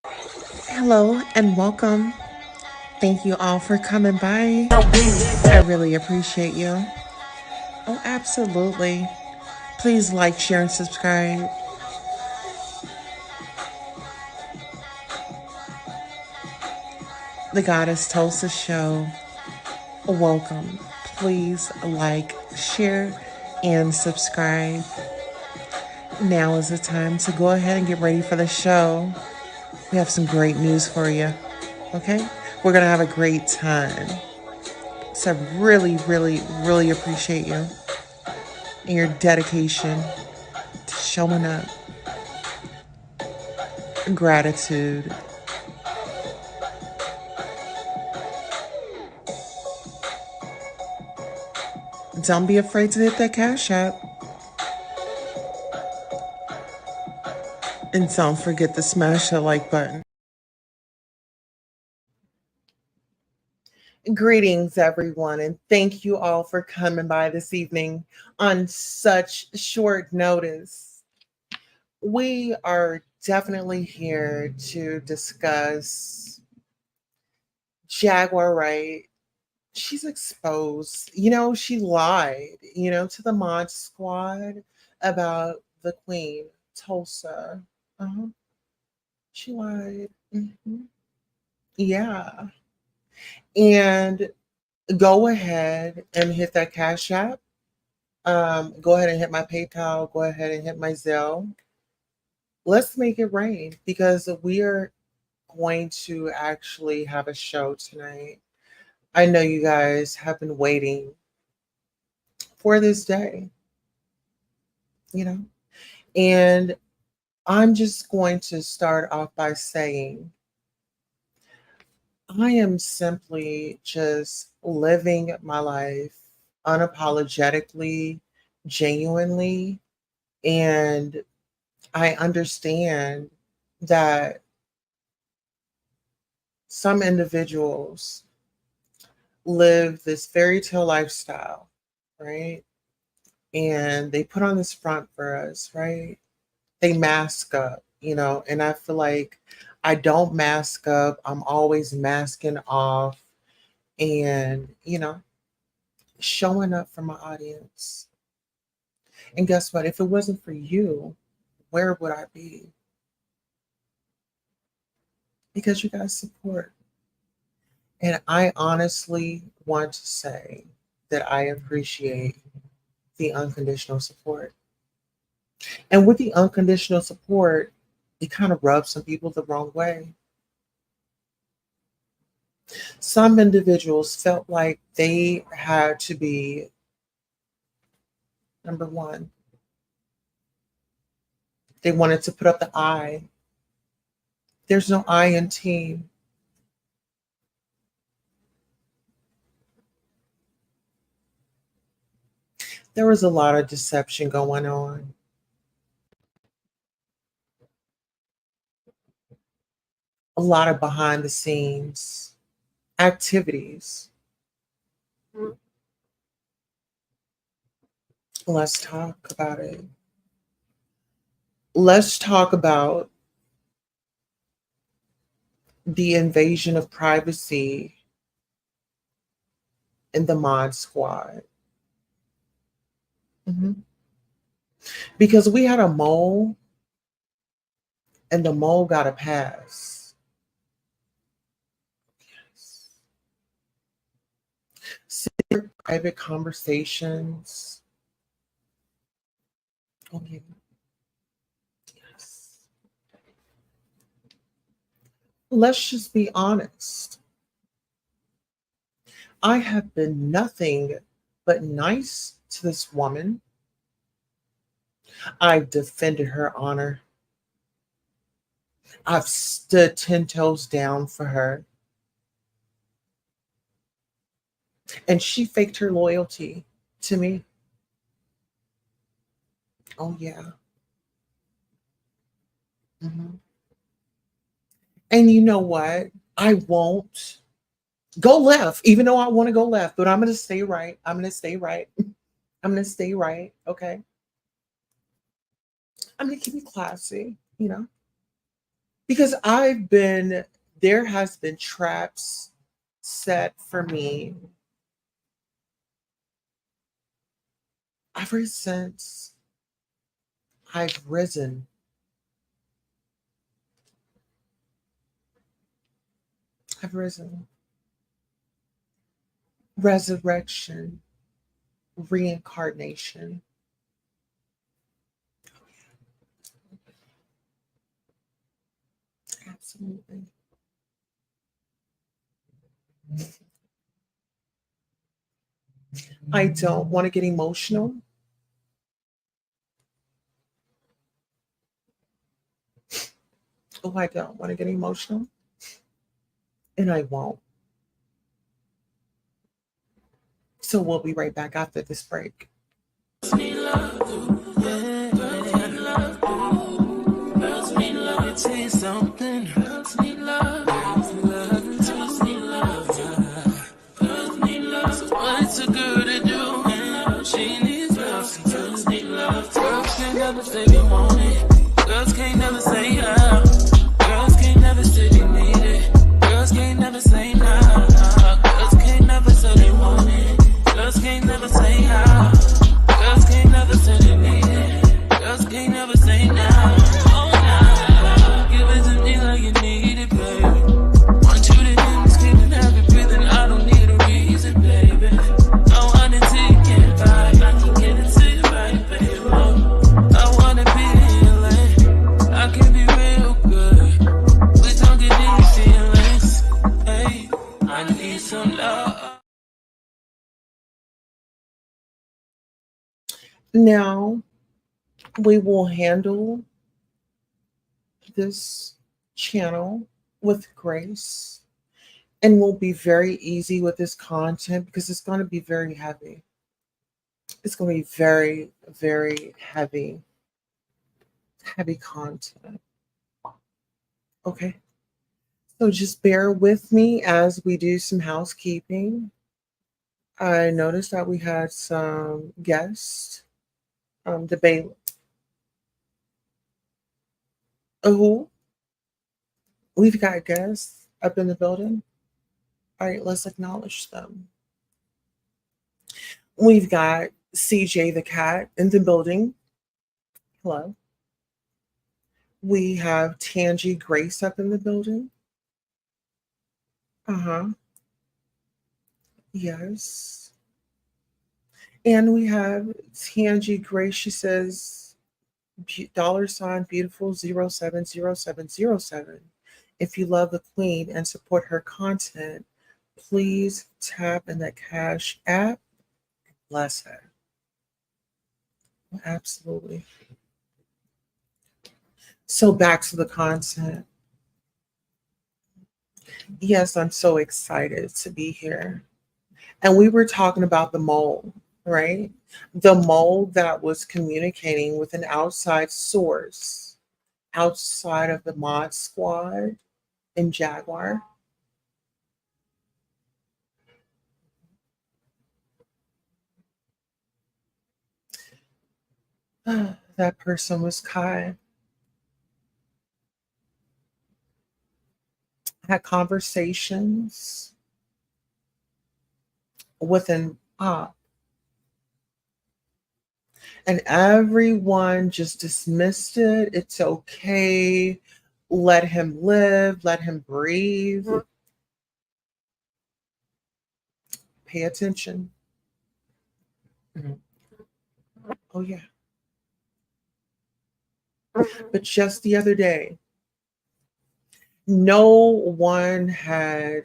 Hello and welcome. Thank you all for coming by. I really appreciate you. Oh, absolutely. Please like, share, and subscribe. The Goddess Tulsa Show. Welcome. Please like, share, and subscribe. Now is the time to go ahead and get ready for the show. We have some great news for you. Okay? We're going to have a great time. So I really, really, really appreciate you and your dedication to showing up. Gratitude. Don't be afraid to hit that cash app. And don't forget to smash that like button. Greetings, everyone, and thank you all for coming by this evening on such short notice. We are definitely here to discuss Jaguar Wright. She's exposed. She lied, to the mod squad about the Queen, Tulsa. Uh-huh. She lied. Yeah. And go ahead and hit that Cash App. Go ahead and hit my PayPal. Go ahead and hit my Zelle. Let's make it rain because we are going to actually have a show tonight. I know you guys have been waiting for this day, you know, and I'm just going to start off by saying I am simply just living my life unapologetically, genuinely, and I understand that some individuals live this fairy tale lifestyle, right? And they put on this front for us, right? They mask up, and I feel like I don't mask up. I'm always masking off and, showing up for my audience. And guess what? If it wasn't for you, where would I be? Because you guys support. And I honestly want to say that I appreciate the unconditional support. And with the unconditional support, it kind of rubs some people the wrong way. Some individuals felt like they had to be number one. They wanted to put up the I. There's no I in team. There was a lot of deception going on. A lot of behind the scenes activities. Let's talk about it. Let's talk about the invasion of privacy in the mod squad. Mhm. Because we had a mole and the mole got a pass. Yes. Secret private conversations. Oh, yeah. Yes. Let's just be honest. I have been nothing but nice to this woman. I've defended her honor. I've stood 10 toes down for her. And she faked her loyalty to me. Oh, yeah. Mhm. And you know what? I won't go left, even though I want to go left, but I'm going to stay right. I'm going to stay right. I'm going to stay right. Okay. I'm going to keep it classy, Because there has been traps set for me ever since I've risen. I've risen. Resurrection, reincarnation. Absolutely. I don't want to get emotional. Oh, I don't want to get emotional. And I won't. So we'll be right back after this break. What's a girl to do? She needs love. Some girls need love. Girls can't never say they want it. Girls can't never say how. Girls can't never say they need it. Girls can't never say no. Girls can't never say they want it. Girls can't never say how. Girls can't never say they need it. Girls can't never say no. Oh no. Give it to me like you need it, baby. Want you to hear me screaming, have it breathing. I don't need a reason, baby. I want it till you get by. I can get it to you right, baby. I wanna be healing. I can be real good. We don't get these feelings. Hey, I need some love. Now we will handle this channel with grace, and we'll be very easy with this content because it's going to be very heavy. It's going to be very, very heavy content. Okay. So just bear with me as we do some housekeeping. I noticed that we had some guests debate. Oh, we've got guests up in the building. All right, let's acknowledge them. We've got CJ the cat in the building. Hello. We have Tangi Grace up in the building. Uh-huh. Yes. And we have Tangi Grace. She says $ beautiful 070707. If you love the queen and support her content, please tap in that cash app. Bless her. Absolutely. So back to the content. Yes, I'm so excited to be here. And we were talking about the mole, right? The mole that was communicating with an outside source outside of the mod squad in Jaguar. That person was Kai. Had conversations with an op, and everyone just dismissed it. It's okay. Let him live, let him breathe. Pay attention. Mhm. Oh, yeah. But just the other day, no one had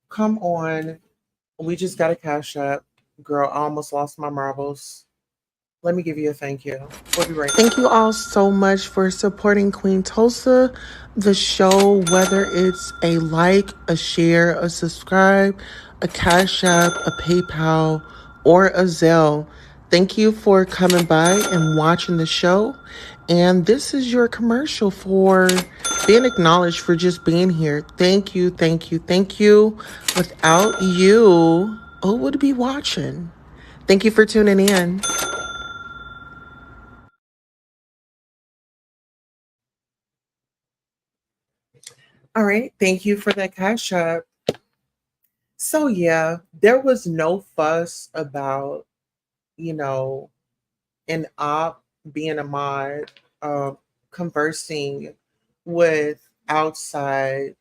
come on. We just got a cash app. Girl, I almost lost my marbles. Let me give you a thank you. We'll be right back. Thank you all so much for supporting Queen Tulsa, the show, whether it's a like, a share, a subscribe, a Cash App, a PayPal, or a Zelle. Thank you for coming by and watching the show. And this is your commercial for being acknowledged for just being here. Thank you, thank you, thank you. Without you, who would be watching? Thank you for tuning in. All right. Thank you for that cash app. So yeah, there was no fuss about, you know, an op being a mod, uh, conversing with outside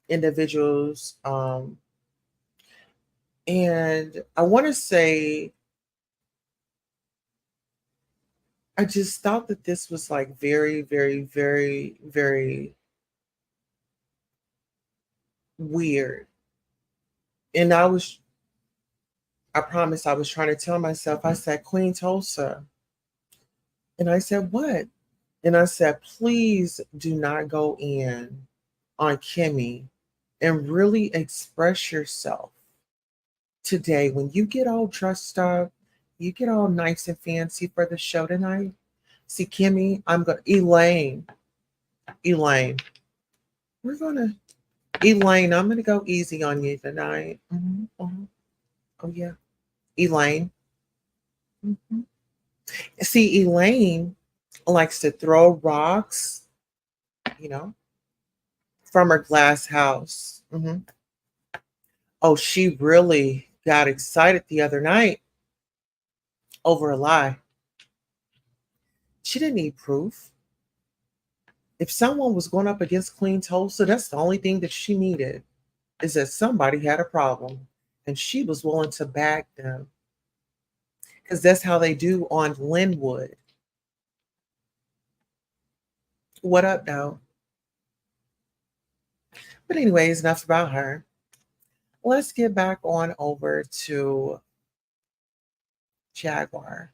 individuals. And I want to say, I just thought that this was like very, very, very, very weird. And I promise I was trying to tell myself, I said, Queen Tulsa. And I said, what? And I said, please do not go in on Kimmy and really express yourself today. When you get all dressed up, you get all nice and fancy for the show tonight. See, Kimmy, Elaine, we're gonna, Elaine, I'm gonna go easy on you tonight. Oh, yeah. Elaine. hmm See, Elaine likes to throw rocks, you know, from her glass house. Oh, she really got excited the other night over a lie. She didn't need proof. If someone was going up against Queen Tulsa, that's the only thing that she needed, is that somebody had a problem and she was willing to back them, because that's how they do on Linwood. What up, though? But, anyways, enough about her. Let's get back on over to Jaguar.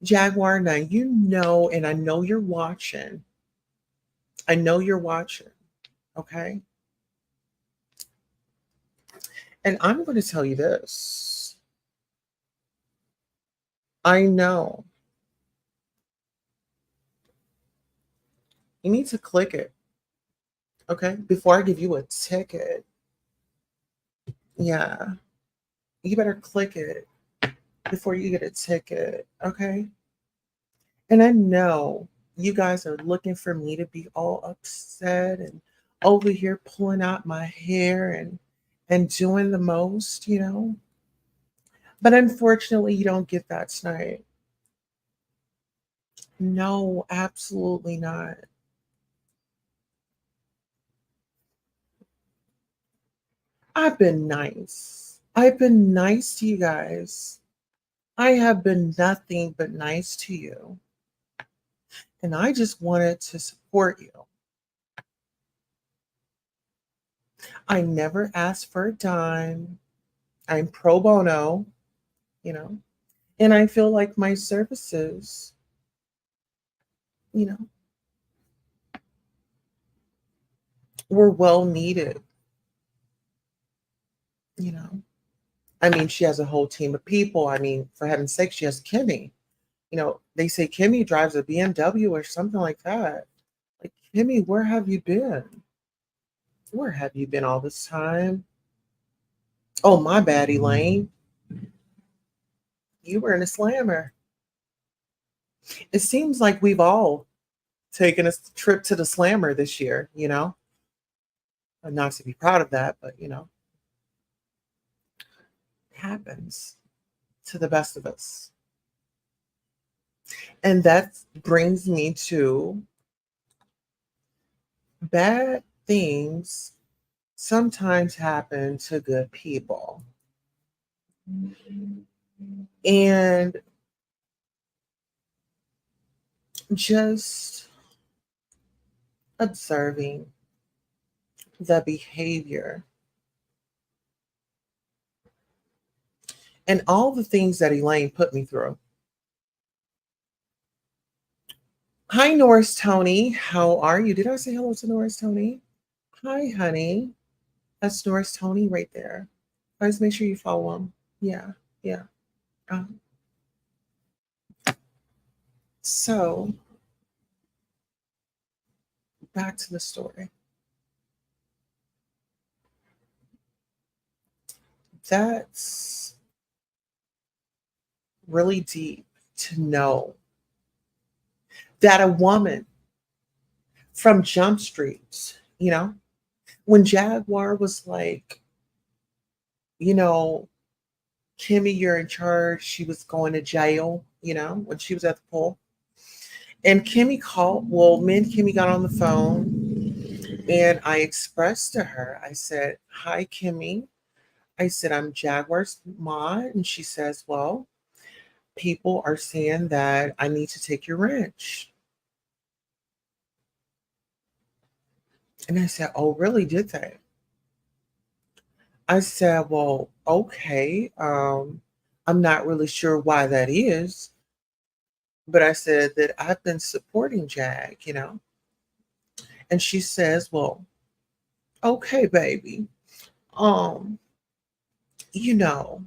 Jaguar, now you know, and I know you're watching. I know you're watching, okay? And I'm going to tell you this. I know you need to click it, okay? Before I give you a ticket. Yeah, you better click it before you get a ticket, okay? And I know you guys are looking for me to be all upset and over here pulling out my hair and doing the most, you know. But unfortunately, you don't get that tonight. No, absolutely not. I've been nice. I've been nice to you guys. I have been nothing but nice to you. And I just wanted to support you. I never asked for a dime. I'm pro bono, you know, and I feel like my services, you know, were well needed, you know. I mean, she has a whole team of people. I mean, for heaven's sake, she has Kimmy. You know, they say Kimmy drives a BMW or something like that. Like, Kimmy, where have you been? Where have you been all this time? Oh, my bad, Elaine. You were in a slammer. It seems like we've all taken a trip to the slammer this year, you know? Not to be proud of that, but, you know, it happens to the best of us. And that brings me to bad things sometimes happen to good people. And just observing the behavior and all the things that Elaine put me through. Hi, Norris Tony. How are you? Did I say hello to Norris Tony? Hi, honey. That's Norris Tony right there. Guys, make sure you follow him. Yeah, yeah. Um, so, back to the story. That's really deep to know that a woman from Jump Street You know, when Jaguar was like, you know, Kimmy, you're in charge. She was going to jail, when she was at the pool. And Kimmy called, well, me and Kimmy got on the phone and I expressed to her, I said, hi, Kimmy. I said, I'm Jaguar's mom. And she says, well, people are saying that I need to take your wrench. And I said, oh, really? Did they? I said, well, okay. I'm not really sure why that is, but I said that I've been supporting Jag. And she says, well, okay, baby. Um, you know,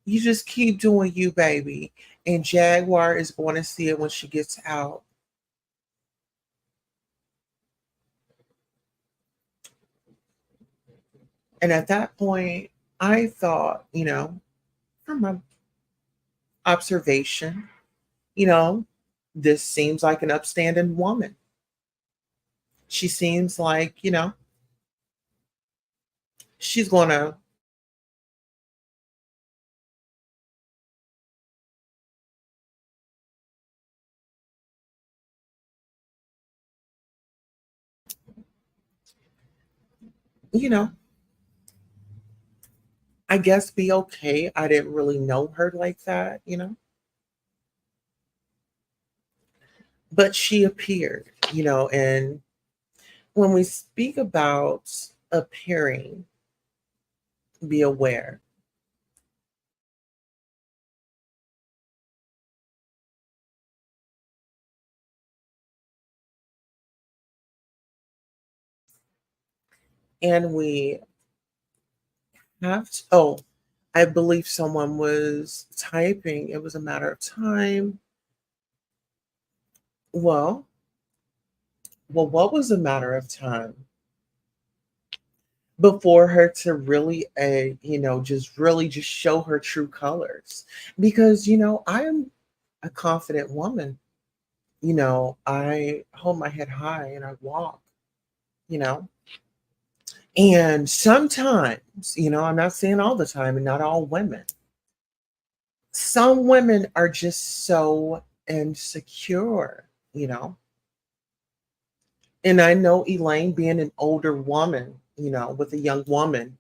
you just keep doing you, baby. And Jaguar is going to see it when she gets out. And at that point, I thought, from my observation, you know, this seems like an upstanding woman. She seems like, she's going to, you know, I guess be okay. I didn't really know her like that. But she appeared, and when we speak about appearing, be aware. And we have to, oh, I believe someone was typing. It was a matter of time. Well, what was a matter of time before her to really, just really just show her true colors? Because, I am a confident woman. I hold my head high and I walk, you know. And sometimes, I'm not saying all the time and not all women, some women are just so insecure, you know. And I know Elaine being an older woman, with a young woman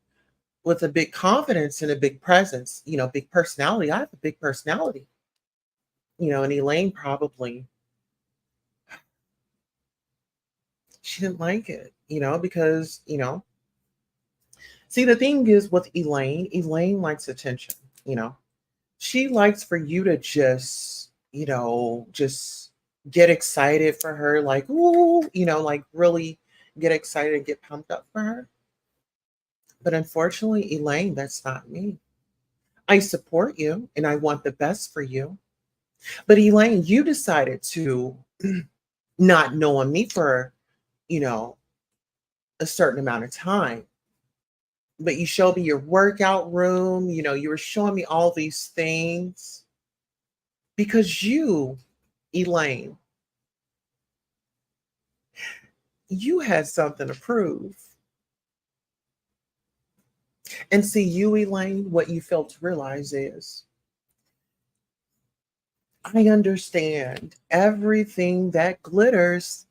with a big confidence and a big presence, big personality. I have a big personality, and Elaine probably, she didn't like it, because, see, the thing is with Elaine likes attention, you know. She likes for you to just get excited for her, like, ooh, like really get excited and get pumped up for her. But unfortunately, Elaine, that's not me. I support you and I want the best for you. But Elaine, you decided to not know me for, you know, a certain amount of time. But you showed me your workout room, you were showing me all these things because you, Elaine, you had something to prove. And see, you, Elaine, what you failed to realize is I understand everything that glitters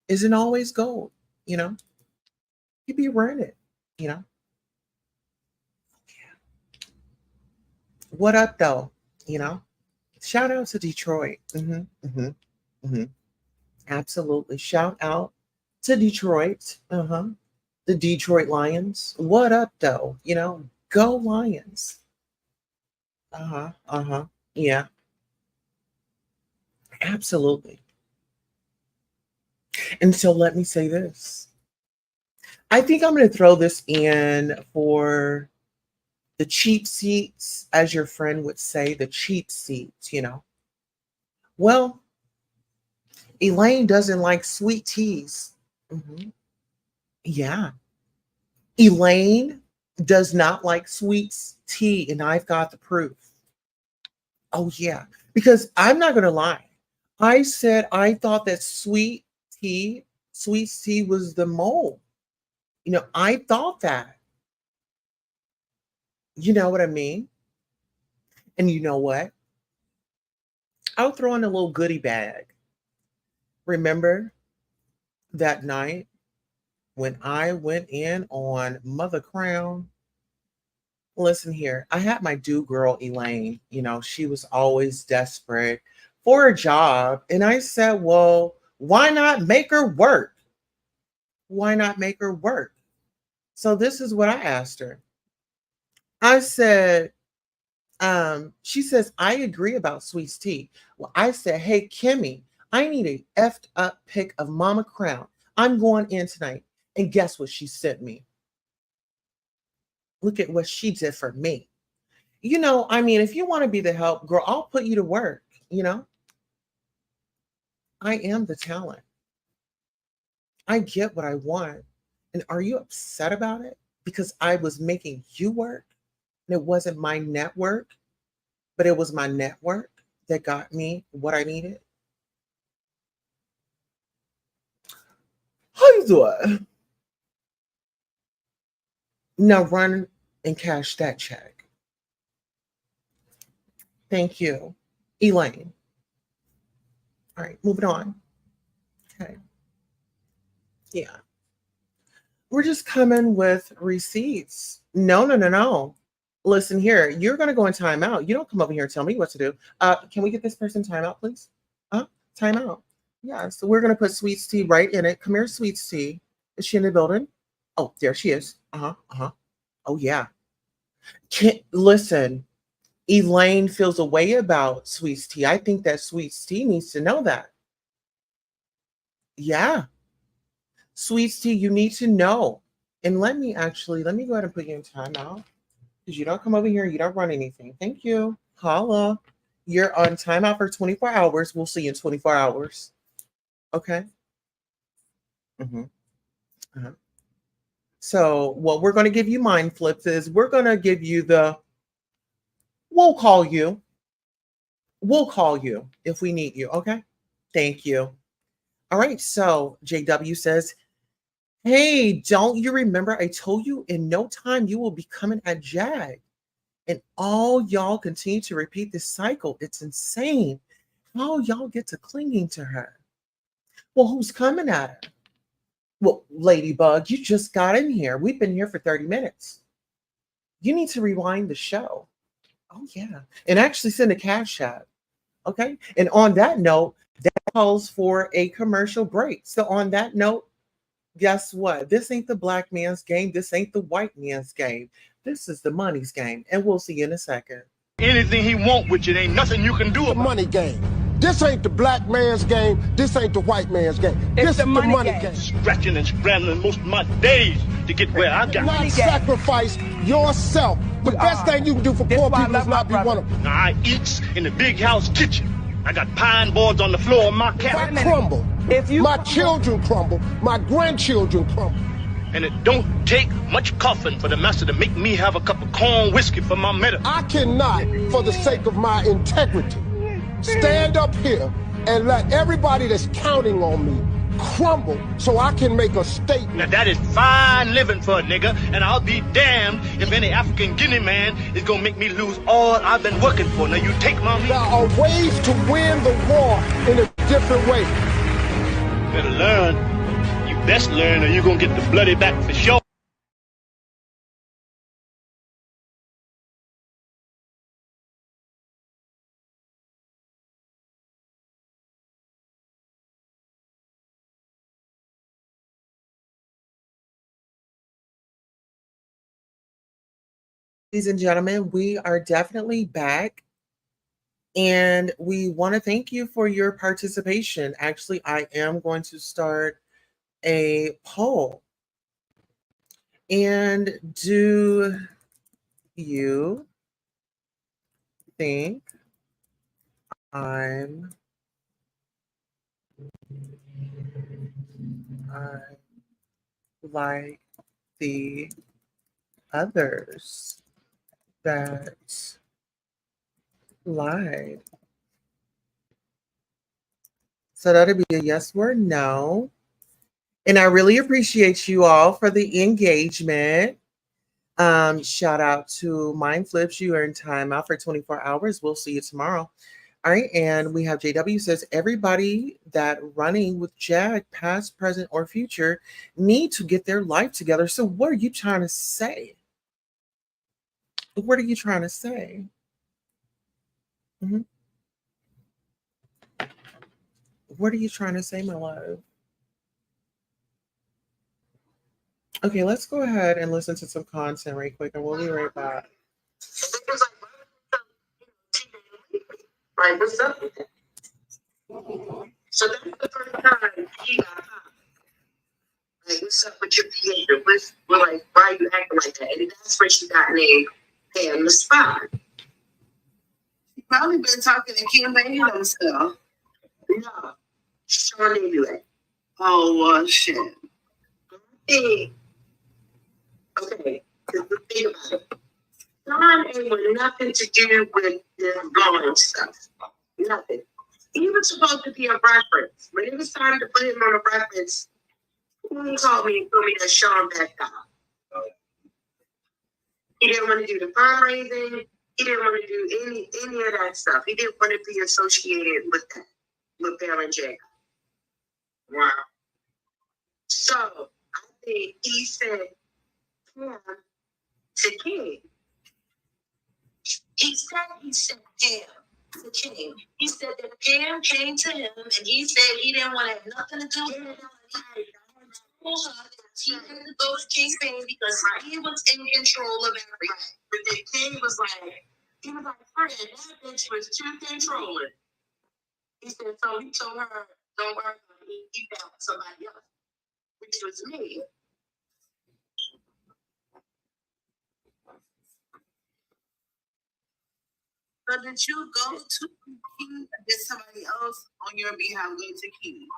isn't always gold, you know? You be wearing it, you know? What up, though? You know? Shout out to Detroit. Hmm. Absolutely. Shout out to Detroit. The Detroit Lions. What up, though? Go Lions. Uh-huh. Uh-huh. Yeah, absolutely. And so let me say this. I think I'm going to throw this in for the cheap seats, as your friend would say, the cheap seats. Well, Elaine doesn't like sweet teas. Mhm. Yeah. Elaine does not like sweet tea, and I've got the proof. Oh, yeah. Because I'm not going to lie. I said I thought that tea, Sweet Tea was the mole. I thought that. You know what I mean? And you know what? I'll throw in a little goodie bag. Remember that night when I went in on Mother Crown? Listen here, I had my do girl Elaine. She was always desperate for a job. And I said, well, why not make her work? Why not make her work? So this is what I asked her. I said, she says, I agree about Sweet Tea. Well, I said, hey, Kimmy, I need a effed up pic of Mama Crown. I'm going in tonight. And guess what she sent me? Look at what she did for me. If you want to be the help, girl, I'll put you to work. I am the talent. I get what I want. And are you upset about it? Because I was making you work and it wasn't my network, but it was my network that got me what I needed. How you doing? Now run and cash that check. Thank you, Elaine. All right, moving on. Okay. Yeah. We're just coming with receipts. No. Listen here, you're going to go in timeout. You don't come over here and tell me what to do. Can we get this person timeout, please? Timeout. Yeah, so we're going to put Sweet Tea right in it. Come here, Sweet Tea. Is she in the building? Oh, there she is. Oh, yeah. Listen, Elaine feels a way about Sweet Tea. I think that Sweet Tea needs to know that. Yeah. Sweet Tea, you need to know. And let me go ahead and put you in timeout. Because you don't come over here, you don't run anything. Thank you. Holla. You're on timeout for 24 hours. We'll see you in 24 hours. Okay? Uh-huh. So what we're going to give you mind flips is we're going to give you we'll call you. We'll call you if we need you. Okay? Thank you. All right. So JW says, hey, don't you remember I told you in no time you will be coming at Jag? And all y'all continue to repeat this cycle. It's insane how y'all get to clinging to her. Well, who's coming at her? Well, Ladybug, you just got in here. We've been here for 30 minutes. You need to rewind the show. Oh, yeah. And actually send a cash app. Okay. And on that note, that calls for a commercial break. So on that note, guess what? This ain't the black man's game. This ain't the white man's game. This is the money's game. And we'll see you in a second. Anything he want with you, there ain't nothing you can do about it. Money game. This ain't the black man's game. This ain't the white man's game. This is the money game. Scratching and scrambling most of my days to get where I got. Not sacrifice yourself. The best thing you can do for poor people is not be one of them. Now, I eats in the big house kitchen. I got pine boards on the floor of my cabin. I crumble. My children crumble. My grandchildren crumble. And it don't take much coughing for the master to make me have a cup of corn whiskey for my medicine. I cannot, for the sake of my integrity, stand up here and let everybody that's counting on me crumble so I can make a statement. Now that is fine living for a nigga, and I'll be damned if any African Guinea man is gonna make me lose all I've been working for. Now you take my There are ways to win the war in a different way. Better learn. You best learn or you're gonna get the bloody back for sure. Ladies and gentlemen, we are definitely back. And we want to thank you for your participation. Actually, I am going to start a poll. And do you think I like the others that lied? So that'll be a yes or no. And I really appreciate you all for the engagement. Shout out to Mind Flips. You are in time out for 24 hours. We'll see you tomorrow. All right. And we have JW says everybody that running with Jag, past, present, or future, need to get their life together. So what are you trying to say? What are you trying to say? Mhm. What are you trying to say, my love? Okay, let's go ahead and listen to some content right quick, and we'll be right back. Right, what's up with that? So that's the first time he got caught. Like, what's up with your behavior? We're like, why are you acting like that? And that's when she got named Pam the Spy. She probably been talking to Kim Bailey and stuff. No, Sean didn't do that. Oh, well, shit. Hey, okay, think about it. Sean ain't with nothing to do with the blowing stuff. Nothing. He was supposed to be a reference. When it was time to put him on a reference, he called me and told me that Sean backed out. He didn't want to do the fundraising. He didn't want to do any of that stuff. He didn't want to be associated with that, with Bear and Jaguar. Wow. So I think he said Cam to King. He said Cam to King. He said that Cam came to him and he said he didn't want to have nothing to do with it. He had to go to King's Bane because he was in control of everything. But then King was like, Fred, that bitch was too controlling. He said, so he told her, don't worry about it. He found somebody else, which was me. So did you go to King or did somebody else on your behalf go to King?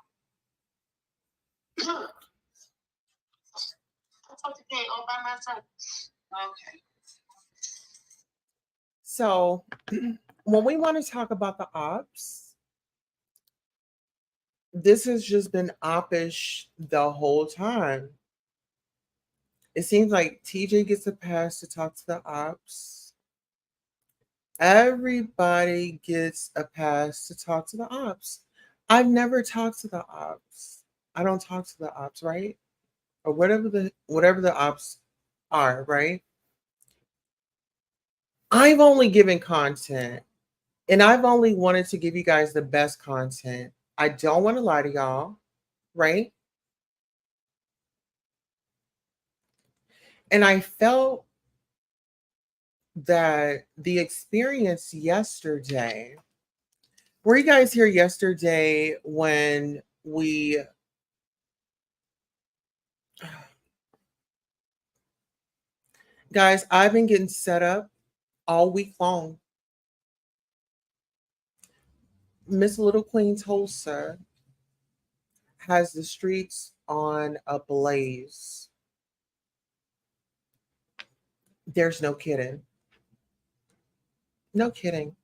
No. I talked to King all by myself. Okay. So when we want to talk about the ops, this has just been oppish the whole time. It seems like TJ gets a pass to talk to the ops. Everybody gets a pass to talk to the ops. I've never talked to the ops. I don't talk to the ops, right? Or whatever the ops are, right? I've only given content, and I've only wanted to give you guys the best content. I don't want to lie to y'all, right? And I felt that the experience yesterday, were you guys here yesterday when we guys, I've been getting set up all week long. Miss Little Queen Tulsa has the streets on a blaze. There's no kidding. No kidding.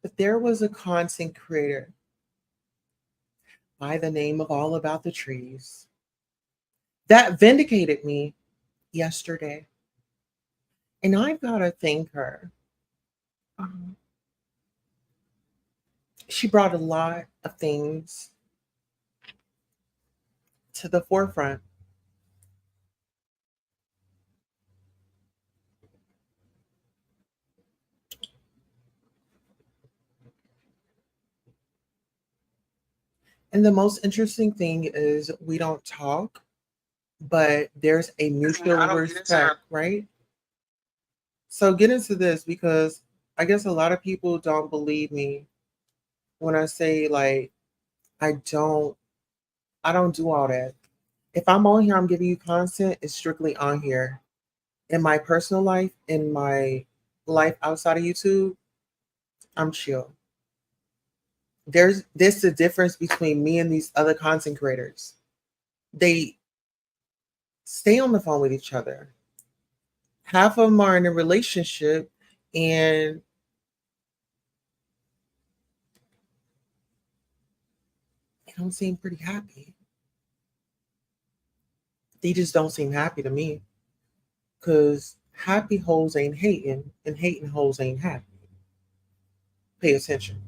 But there was a content creator by the name of All About the Trees that vindicated me yesterday. And I've got to thank her. She brought a lot of things to the forefront. And the most interesting thing is we don't talk, but there's a mutual respect, right? So get into this because I guess a lot of people don't believe me when I say like I don't do all that. If I'm on here, I'm giving you content, it's strictly on here. In my personal life, in my life outside of YouTube, I'm chill. There's this the difference between me and these other content creators. They stay on the phone with each other. Half of them are in a relationship and they don't seem pretty happy. They just don't seem happy to me. Because happy hoes ain't hating, and hating hoes ain't happy. Pay attention.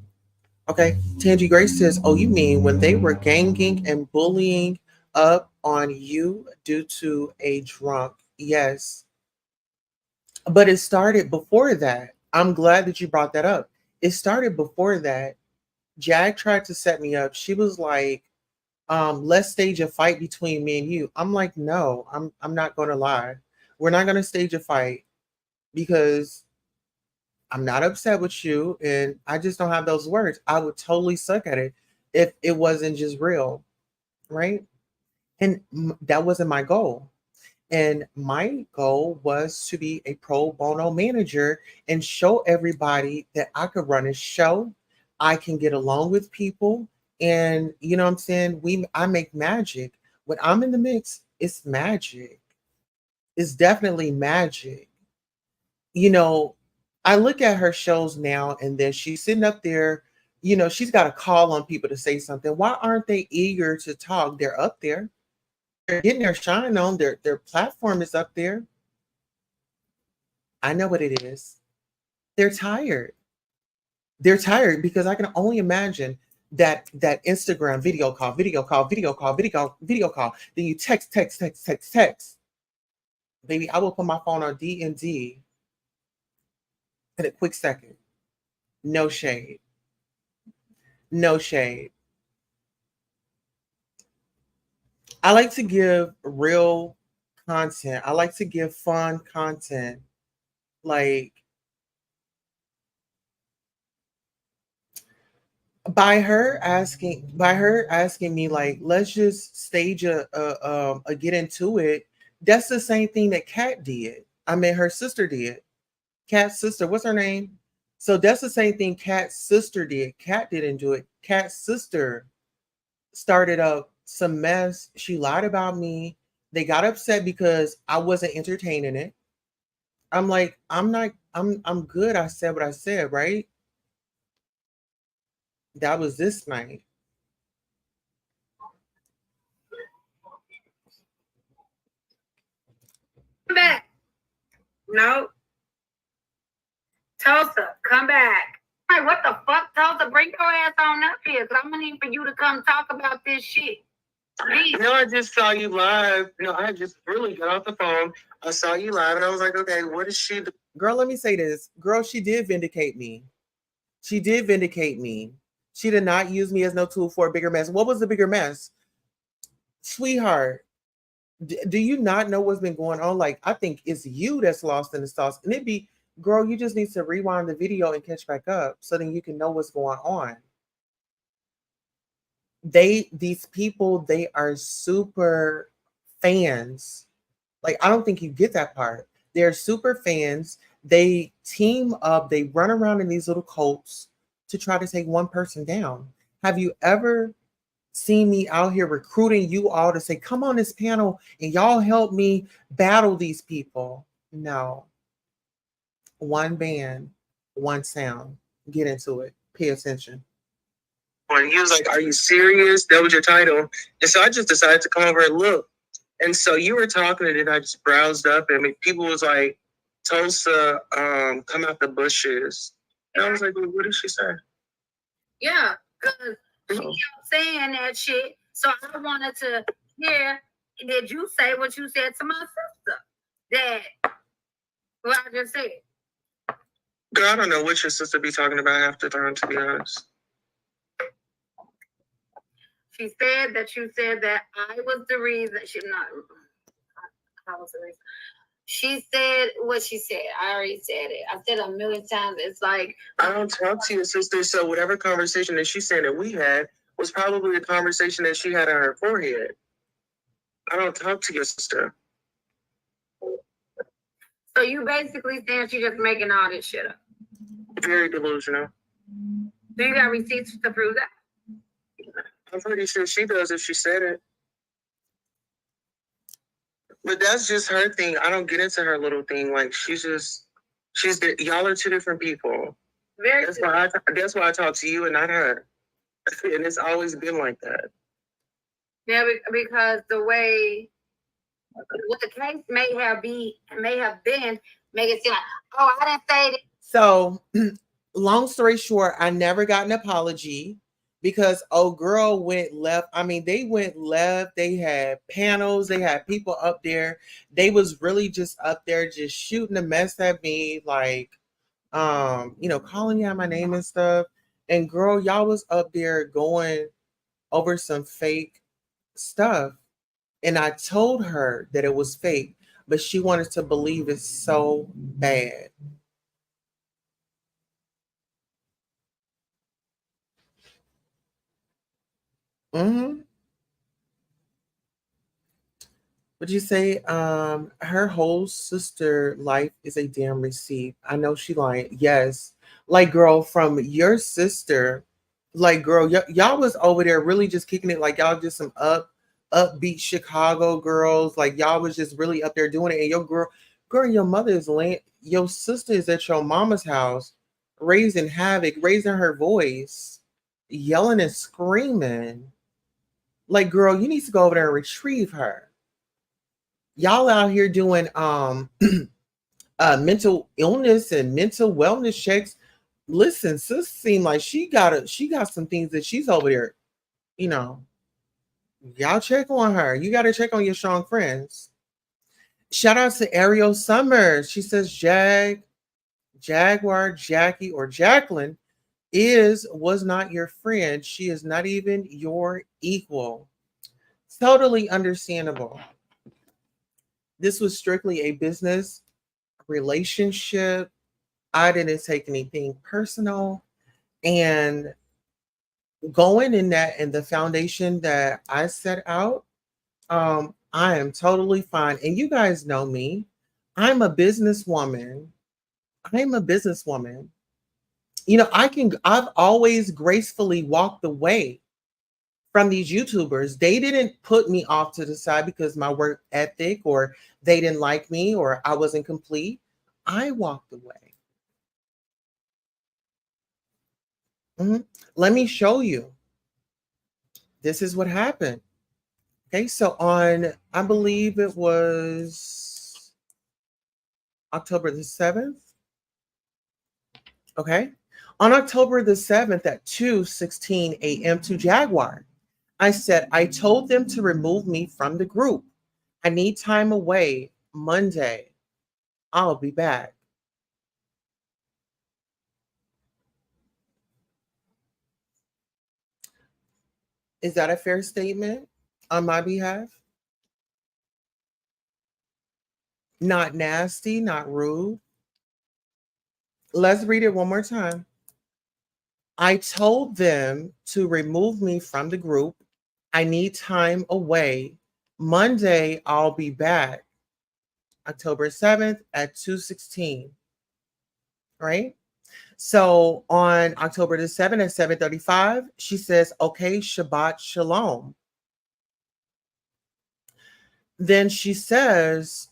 Okay. Tangy Grace says, oh, you mean when they were ganging and bullying up on you due to a drunk? Yes. But it started before that. I'm glad that you brought that up. It started before that. Jag tried to set me up. She was like, let's stage a fight between me and you. I'm like, no, I'm not gonna lie. We're not gonna stage a fight because I'm not upset with you and I just don't have those words. I would totally suck at it if it wasn't just real, right? And that wasn't my goal. And my goal was to be a pro bono manager and show everybody that I could run a show. I can get along with people. And you know what I'm saying? I make magic. When I'm in the mix, it's magic. It's definitely magic. You know, I look at her shows now and then she's sitting up there, she's got to call on people to say something. Why aren't they eager to talk? They're up there. They're getting their shine on. Their platform is up there. I know what it is. They're tired. They're tired because I can only imagine that Instagram video call. Then you text. Baby, I will put my phone on D&D in a quick second. No shade. No shade. I like to give real content. I like to give fun content. Like, by her asking me, like, let's just stage a get into it. That's the same thing that Kat did. I mean, her sister did. Kat's sister, what's her name? So that's the same thing Kat's sister did. Kat didn't do it. Kat's sister started up some mess. She lied about me. They got upset because I wasn't entertaining it. I'm like, I'm good. I said what I said, right? That was this night. Come back. No. Tulsa, come back. Hey, what the fuck, Tulsa? Bring your ass on up here, because I'm going to need for you to come talk about this shit. Please. No, I just saw you live. No, I just really got off the phone. I saw you live, and I was like, okay, what is she do? Girl, let me say this. Girl, she did vindicate me. She did vindicate me. She did not use me as no tool for a bigger mess. What was the bigger mess? Sweetheart, do you not know what's been going on? Like, I think it's you that's lost in the sauce. And it'd be, girl, you just need to rewind the video and catch back up so then you can know what's going on. These people, they are super fans. Like, I don't think you get that part. They're super fans. They team up, they run around in these little cults to try to take one person down. Have you ever seen me out here recruiting you all to say, come on this panel and y'all help me battle these people? No. One band, one sound. Get into it. Pay attention. And he was like, are you serious? That was your title. And so I just decided to come over and look. And so you were talking, and then I just browsed up, and people was like, Tulsa, come out the bushes. And I was like, well, what did she say? Yeah, because she kept saying that shit. So I wanted to hear, did you say what you said to my sister? That what I just said. Girl, I don't know what your sister be talking about half the time, to be honest. She said that you said that I was the reason. I was the reason. She said what she said. I already said it. I said a million times. It's like, I don't talk to your sister, so whatever conversation that she said that we had was probably a conversation that she had on her forehead. I don't talk to your sister. So you basically saying she's just making all this shit up. Very delusional. Do you got receipts to prove that? I'm pretty sure she does if she said it. But that's just her thing. I don't get into her little thing. Like, y'all are two different people. That's why I talk to you and not her. And it's always been like that. Yeah, because the way what the case may have been make it seem like, oh, I didn't say it. So, long story short, I never got an apology because old girl went left. I mean, they went left. They had panels. They had people up there. They was really just up there, just shooting a mess at me, like, calling me out my name and stuff. And girl, y'all was up there going over some fake stuff. And I told her that it was fake, but she wanted to believe it so bad. Mm-hmm. Would you say her whole sister life is a damn receipt? I know she lying. Yes. Like girl, from your sister, like girl, y'all was over there really just kicking it like y'all just some upbeat Chicago girls. Like y'all was just really up there doing it. And girl, your mother is laying, your sister is at your mama's house, raising havoc, raising her voice, yelling and screaming. Like, girl, you need to go over there and retrieve her. Y'all out here doing mental illness and mental wellness checks. Listen, sis seem like she got some things that she's over there, you know. Y'all check on her. You got to check on your strong friends. Shout out to Ariel Summers. She says Jaguar, Jackie, or Jacqueline was not your friend. She is not even your equal. Totally understandable. This was strictly a business relationship. I didn't take anything personal. And going in that and the foundation that I set out, I am totally fine. And you guys know me. I'm a businesswoman. I'm a businesswoman. I've always gracefully walked away from these YouTubers. They didn't put me off to the side because my work ethic or they didn't like me or I wasn't complete. I walked away. Let me show you. This is what happened. Okay, so on, I believe it was October the 7th. Okay, on October the 7th at 2:16 a.m. to Jaguar, I said, I told them to remove me from the group. I need time away. Monday, I'll be back. Is that a fair statement on my behalf? Not nasty, not rude. Let's read it one more time. I told them to remove me from the group. I need time away. Monday, I'll be back. October 7th at 2:16. Right? So on October the 7th at 7:35, she says, okay, Shabbat Shalom. Then she says,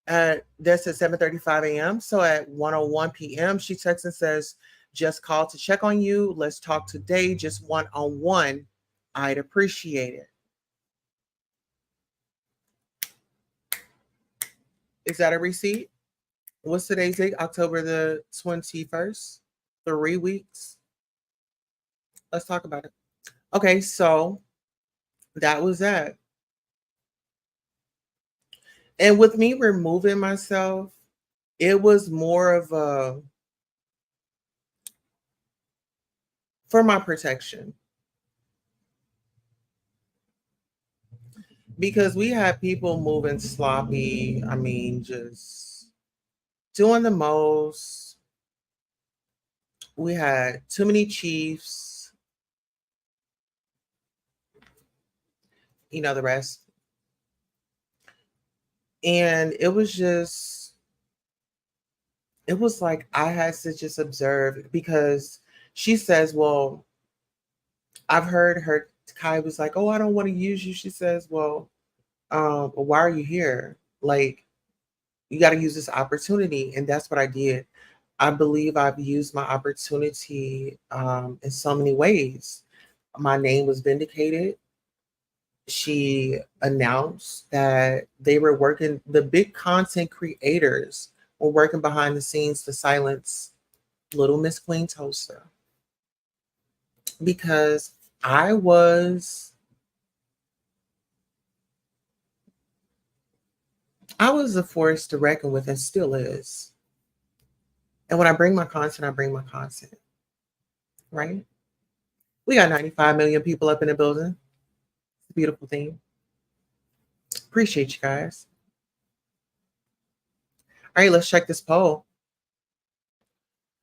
that's at 7:35 a.m. So at 1:01 p.m., she texts and says, just called to check on you. Let's talk today, just one-on-one. I'd appreciate it. Is that a receipt? What's today's date? October the 21st. 3 weeks. Let's talk about it. Okay, so that was that. And with me removing myself, it was more of a for my protection. Because we had people moving sloppy. I mean, just doing the most. We had too many chiefs. You know the rest. And it was like I had to just observe because she says, well, I've heard her, Kai was like, oh, I don't want to use you. She says, well, why are you here? Like, you got to use this opportunity. And that's what I did. I believe I've used my opportunity in so many ways. my name was vindicated. She announced that they were working, the big content creators were working behind the scenes to silence Little Miss Queen Tulsa, because I was a force to reckon with, and still is. And when I bring my content, I bring my content, right? We got 95 million people up in the building. It's a beautiful thing. Appreciate you guys. All right, let's check this poll.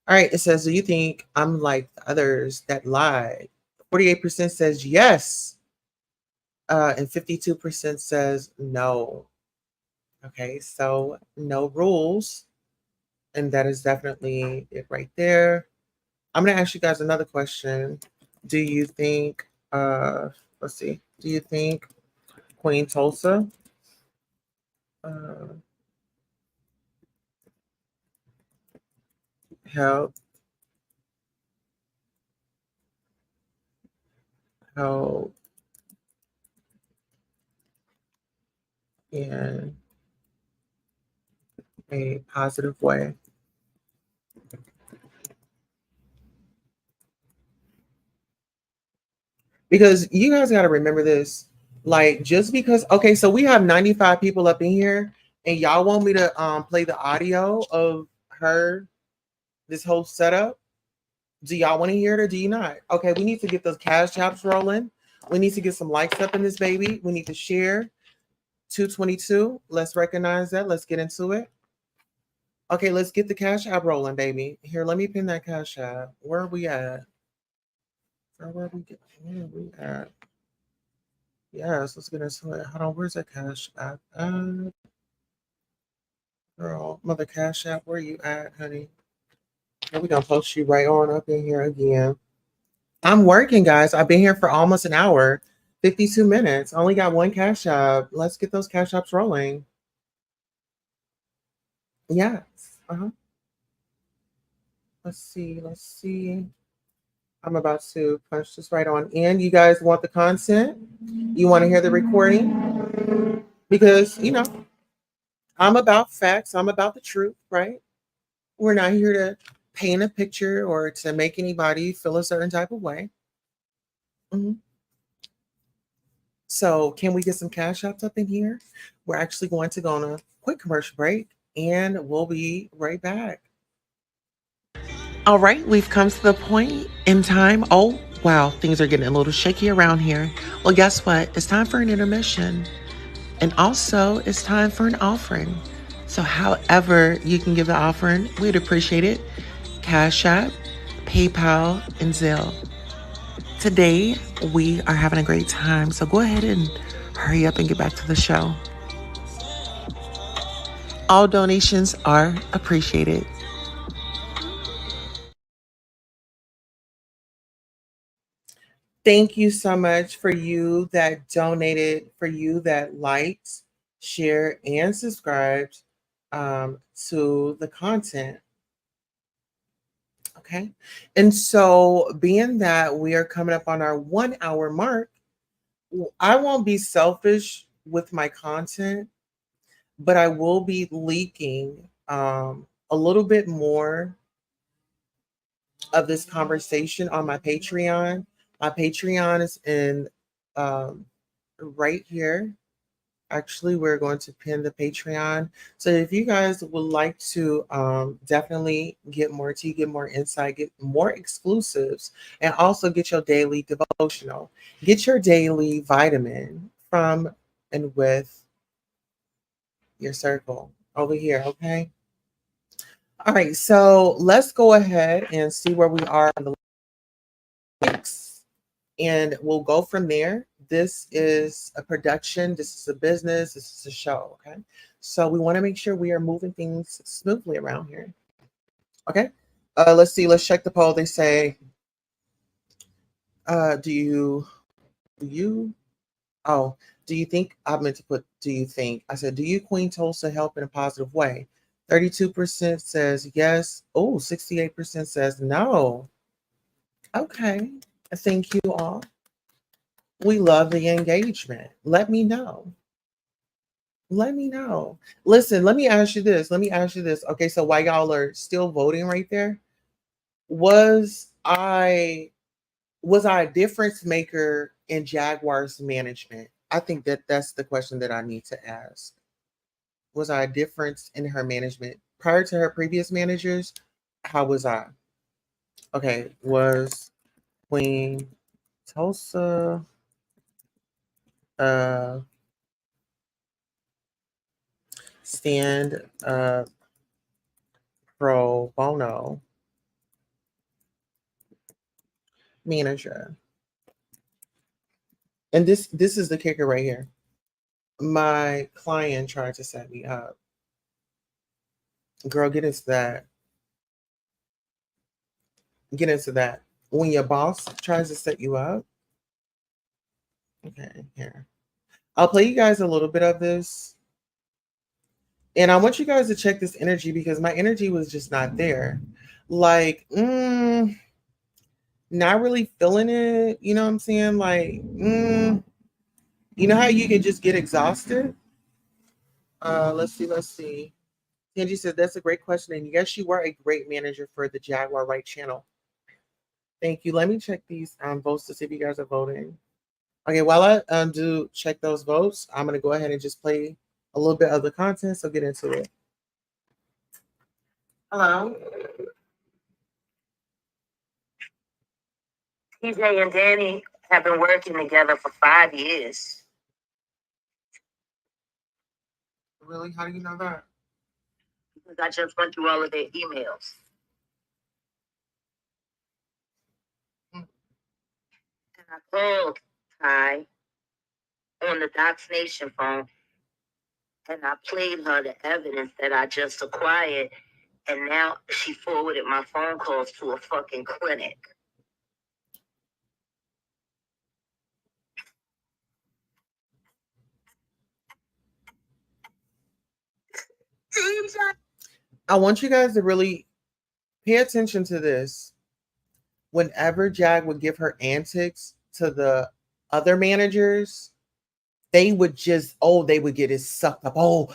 All right, it says, do you think I'm like the others that lied? 48% says yes, and 52% says no. Okay, so no rules, and that is definitely it right there. I'm gonna ask you guys another question. Do you think, let's see, do you think Queen Tulsa helped in a positive way? Because you guys got to remember this. Like, just because, okay, so we have 95 people up in here, and y'all want me to play the audio of her, this whole setup. Do y'all want to hear it or do you not? Okay, we need to get those cash apps rolling. We need to get some likes up in this baby. We need to share. 222. Let's recognize that. Let's get into it. Okay, let's get the cash app rolling, baby. Here, let me pin that cash app. Where are we at? Where are we at? Yes, let's get into it. Hold on, where's that cash app? Girl, mother cash app, where you at, honey? And we're gonna post you right on up in here again. I'm working, guys. I've been here for almost an hour, 52 minutes. I only got one cash app. Let's get those cash apps rolling. Yes. Let's see. I'm about to punch this right on in. You guys want the content? You want to hear the recording? Because, I'm about facts. I'm about the truth, right? We're not here to paint a picture or to make anybody feel a certain type of way. So can we get some cash apps up in here? We're actually going to go on a quick commercial break, and we'll be right back. All right, we've come to the point in time. Oh, wow, things are getting a little shaky around here. Well, guess what? It's time for an intermission. And also, it's time for an offering. So however you can give the offering, we'd appreciate it. Cash App, PayPal, and Zelle. Today, we are having a great time. So go ahead and hurry up and get back to the show. All donations are appreciated. Thank you so much for you that donated, for you that liked, shared, and subscribed to the content. Okay. And so, being that we are coming up on our 1 hour mark, I won't be selfish with my content, but I will be leaking a little bit more of this conversation on my Patreon. My Patreon is in right here. Actually, we're going to pin the Patreon. So if you guys would like to definitely get more tea, get more insight, get more exclusives, and also get your daily devotional, get your daily vitamin from and with your circle over here, okay? All right, so let's go ahead and see where we are on the links, and we'll go from there. This is a production, this is a business, this is a show, okay? So we want to make sure we are moving things smoothly around here. Okay, let's see, let's check the poll. They say, do you think, I meant to put, do you think, I said, do you Queen Tulsa help in a positive way? 32% says yes. Oh, 68% says no. Okay, thank you all. We love the engagement. Let me know. Let me know. Listen, let me ask you this. Let me ask you this. Okay, so while y'all are still voting right there, was I a difference maker in Jaguar's management? I think that that's the question that I need to ask. Was I a difference in her management prior to her previous managers? How was I? Okay, was Queen Tulsa uh stand pro bono manager? And this is the kicker right here. My client tried to set me up. Girl, get into that. Get into that. When your boss tries to set you up, okay, here. I'll play you guys a little bit of this. And I want you guys to check this energy because my energy was just not there. Like, not really feeling it. You know what I'm saying? Like, you know how you can just get exhausted? Let's see, let's see. Angie said, that's a great question. And yes, you were a great manager for the Jaguar Wright channel. Thank you. Let me check these votes to see if you guys are voting. Okay, while I do check those votes, I'm going to go ahead and just play a little bit of the content. So get into it. Hello. TJ and Danny have been working together for 5 years. Really? How do you know that? Because I just went through all of their emails. And I called Ty on the Docs Nation phone and I played her the evidence that I just acquired. And now she forwarded my phone calls to a fucking clinic. I want you guys to really pay attention to this. Whenever Jag would give her antics to the other managers, they would just, they would get it sucked up.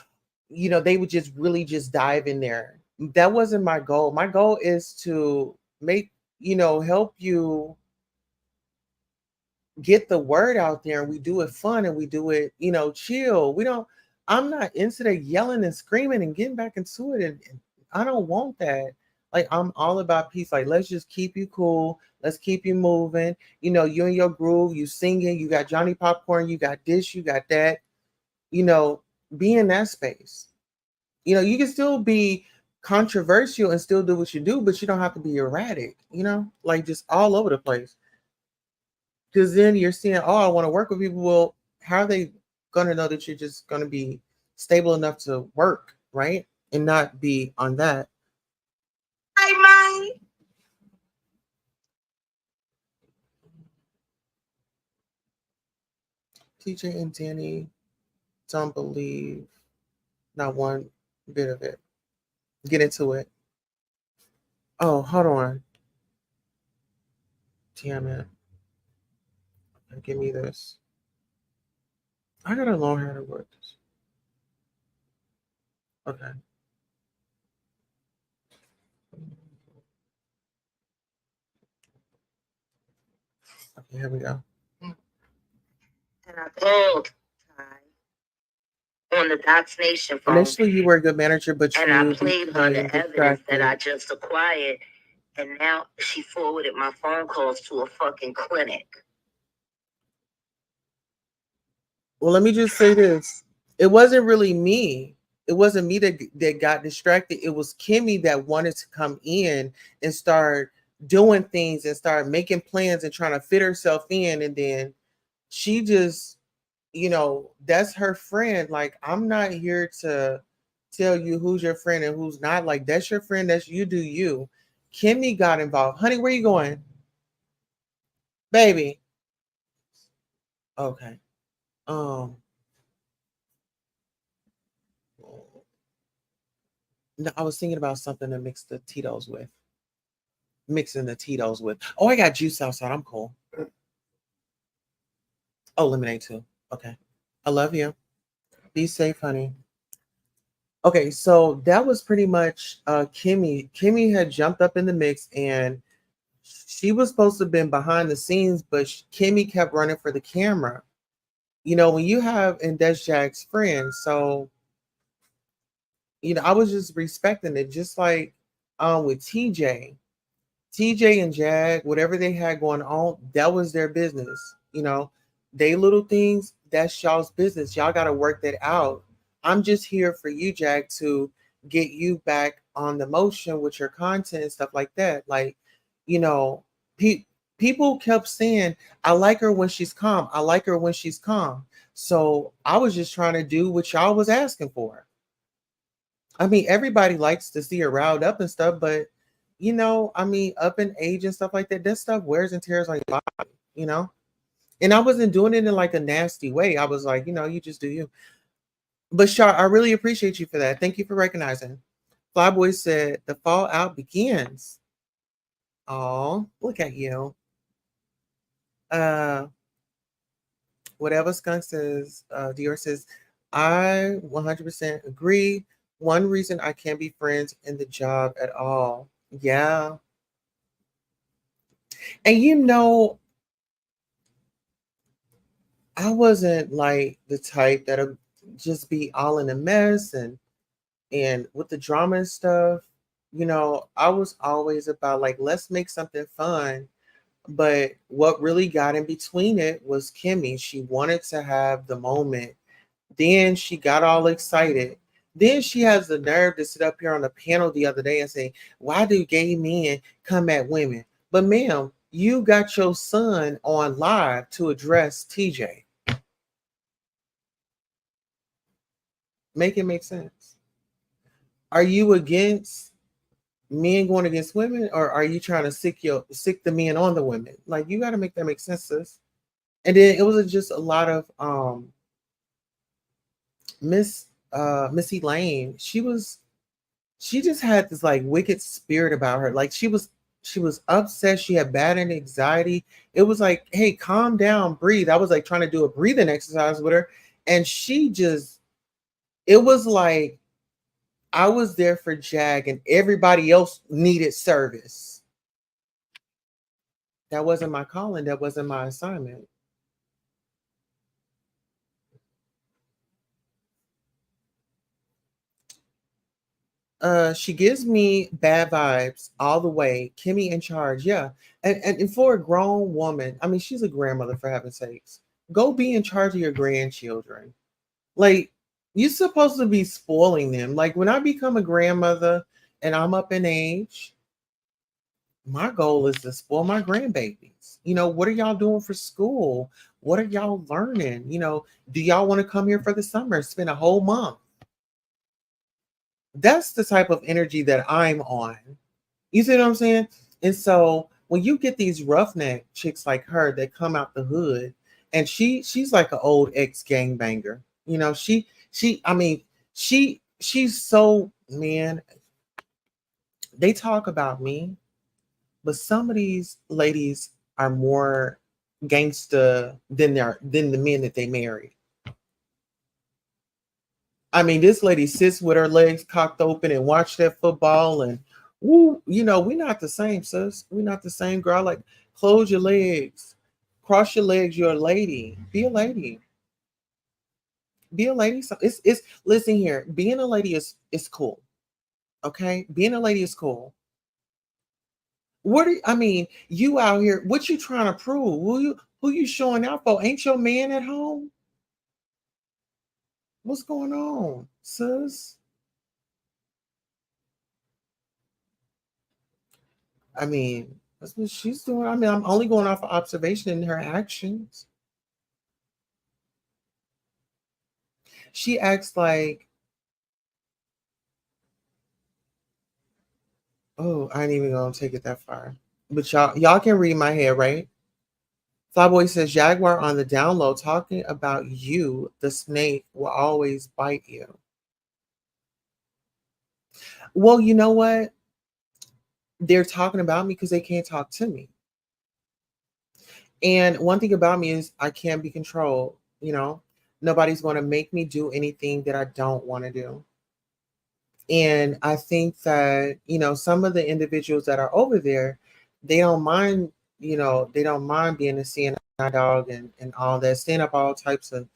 They would just really just dive in there. That wasn't my goal. My goal is to make, help you get the word out there, and we do it fun and we do it, chill. I'm not into the yelling and screaming and getting back into it. And I don't want that. Like, I'm all about peace. Like, let's just keep you cool. Let's keep you moving. You in your groove, you singing, you got Johnny Popcorn, you got this, you got that. Be in that space. You can still be controversial and still do what you do, but you don't have to be erratic, like just all over the place. Because then you're seeing, I want to work with people. Well, how are they going to know that you're just going to be stable enough to work, right? And not be on that. Hey, man. TJ and Danny don't believe not one bit of it. Get into it. Oh, hold on. Damn it. Give me this. I got a long hair to work this. Okay. Okay, here we go. And I called Ty on the Docs Nation phone. Initially, you were a good manager, but and I played her the evidence that I just acquired, and now she forwarded my phone calls to a fucking clinic. Well, let me just say this. It wasn't really me. It wasn't me that got distracted. It was Kimmy that wanted to come in and start doing things and start making plans and trying to fit herself in. And then she just, that's her friend. Like, I'm not here to tell you who's your friend and who's not. Like, that's your friend. That's you do you. Kimmy got involved. Honey, where you going? Baby. Okay. No, I was thinking about something to mix the Tito's with. Mixing the Tito's with. Oh, I got juice outside. I'm cool. Oh, lemonade too. Okay. I love you. Be safe, honey. Okay, so that was pretty much Kimmy. Kimmy had jumped up in the mix and she was supposed to have been behind the scenes, but Kimmy kept running for the camera. You know, when you have, and that's Jack's friend. So, you know, I was just respecting it, just like with TJ. TJ and Jag, whatever they had going on, that was their business. You know, they little things, that's y'all's business. Y'all got to work that out. I'm just here for you, Jag, to get you back on the motion with your content and stuff like that. Like, you know, people kept saying, I like her when she's calm. I like her when she's calm. So I was just trying to do what y'all was asking for. I mean, everybody likes to see her riled up and stuff, but you know, I mean, up in age and stuff like that, that stuff wears and tears on your body, you know? And I wasn't doing it in like a nasty way. I was like, you know, you just do you. But Shar, I really appreciate you for that. Thank you for recognizing. Flyboy said the fallout begins. Oh, look at you. Uh whatever Skunk says, Dior says, I 100% agree. One reason I can't be friends in the job at all. Yeah. And you know, I wasn't like the type that'll just be all in a mess and with the drama and stuff. You know, I was always about like let's make something fun. But what really got in between it was Kimmy. She wanted to have the moment. Then she got all excited. Then she has the nerve to sit up here on the panel the other day and say, why do gay men come at women? But ma'am, you got your son on live to address TJ. Make it make sense. Are you against men going against women, or are you trying to sick the men on the women? Like you got to make that make sense, sis. And then it was just a lot of Missy Lane. She just had this like wicked spirit about her. Like she was upset. She had bad anxiety. It was like, hey, calm down, breathe. I was like trying to do a breathing exercise with her, and she just it was like I was there for Jag and everybody else needed service. That wasn't my calling. That wasn't my assignment. She gives me bad vibes all the way. Kimmy in charge, yeah. And for a grown woman, I mean, she's a grandmother for heaven's sakes. Go be in charge of your grandchildren. Like you're supposed to be spoiling them. Like when I become a grandmother and I'm up in age, my goal is to spoil my grandbabies. You know, what are y'all doing for school? What are y'all learning? You know, do y'all want to come here for the summer, spend a whole month? That's the type of energy that I'm on. You see what I'm saying? And so when you get these roughneck chicks like her that come out the hood, and she's like an old ex gangbanger. You know, I mean, she's so man. They talk about me, but some of these ladies are more gangster than the men that they marry. I mean, this lady sits with her legs cocked open and watch that football and woo, you know, we're not the same, sis. We're not the same girl. Like, close your legs, cross your legs, you're a lady. Be a lady. Be a lady. So it's listen here, being a lady is cool. Okay? Being a lady is cool. I mean, you out here, what you trying to prove? Who you showing out for? Ain't your man at home? What's going on, sis? I mean, that's what she's doing. I mean, I'm only going off of observation in her actions. She acts like, oh, I ain't even gonna take it that far. But y'all can read my head, right? Flyboy says Jaguar on the down low talking about you, the snake will always bite you. Well, you know what? They're talking about me because they can't talk to me. And one thing about me is I can't be controlled, Nobody's going to make me do anything that I don't want to do. And I think that, some of the individuals that are over there, they don't mind, they don't mind being a CNI dog and all that, staying up all types of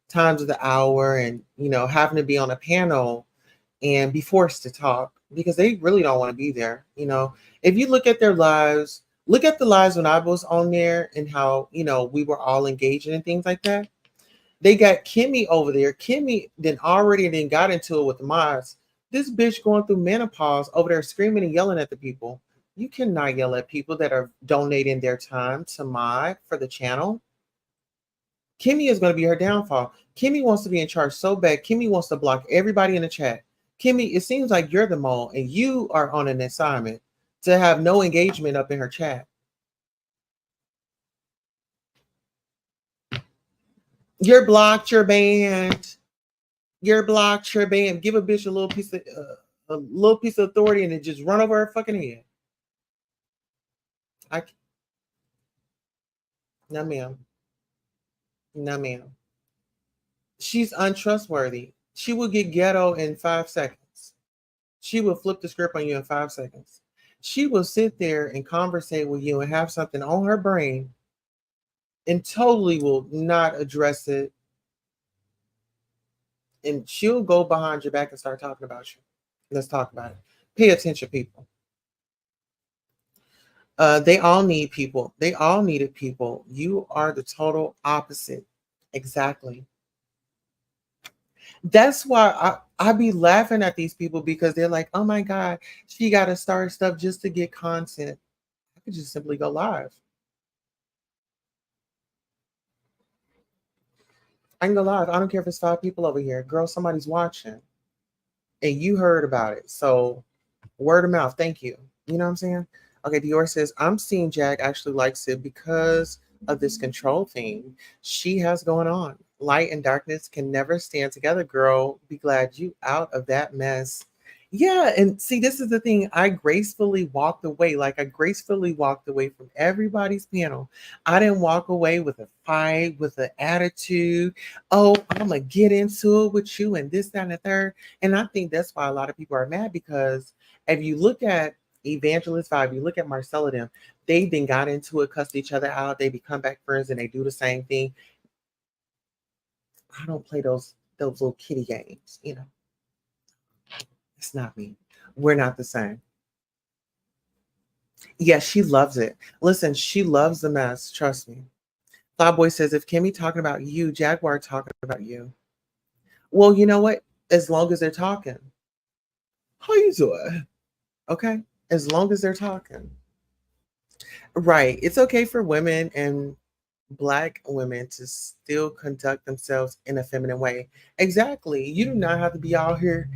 times of the hour and, having to be on a panel and be forced to talk because they really don't want to be there. If you look at their lives, look at the lives when I was on there and how, we were all engaging and things like that. They got Kimmy over there. Kimmy then got into it with the mods. This bitch going through menopause over there screaming and yelling at the people. You cannot yell at people that are donating their time to mod for the channel. Kimmy is going to be her downfall. Kimmy wants to be in charge so bad. Kimmy wants to block everybody in the chat. Kimmy, it seems like you're the mole and you are on an assignment to have no engagement up in her chat. You're blocked, you're banned. You're blocked, you're banned. Give a bitch a little piece of authority and it just run over her fucking head. No, ma'am. No, ma'am. She's untrustworthy. She will get ghetto in 5 seconds. She will flip the script on you in 5 seconds. She will sit there and conversate with you and have something on her brain and totally will not address it. And she'll go behind your back and start talking about you. Let's talk about it. Pay attention, people. They all need people. They all needed people. You are the total opposite. Exactly. That's why I be laughing at these people because they're like, oh my God, she got to start stuff just to get content. I could just simply go live. I can go live. I don't care if it's 5 people over here. Girl, somebody's watching. And you heard about it. So word of mouth. Thank you. You know what I'm saying? Okay, Dior says, I'm seeing Jag actually likes it because of this control thing she has going on. Light and darkness can never stand together, girl. Be glad you out of that mess. Yeah, and see, this is the thing. I gracefully walked away. Like I gracefully walked away from everybody's panel. I didn't walk away with a fight, with an attitude. Oh, I'm gonna get into it with you and this, that, and the third. And I think that's why a lot of people are mad because if you look at Evangelist Vibe, you look at Marcella them, they then got into it, cussed each other out, they become back friends and they do the same thing. I don't play those little kitty games, It's not me. We're not the same. Yeah, she loves it. Listen, she loves the mess. Trust me. Boy says, if Kimmy talking about you, Jaguar talking about you. Well, you know what? As long as they're talking. How you doing? Okay. As long as they're talking. Right. It's okay for women and Black women to still conduct themselves in a feminine way. Exactly. You do not have to be out here,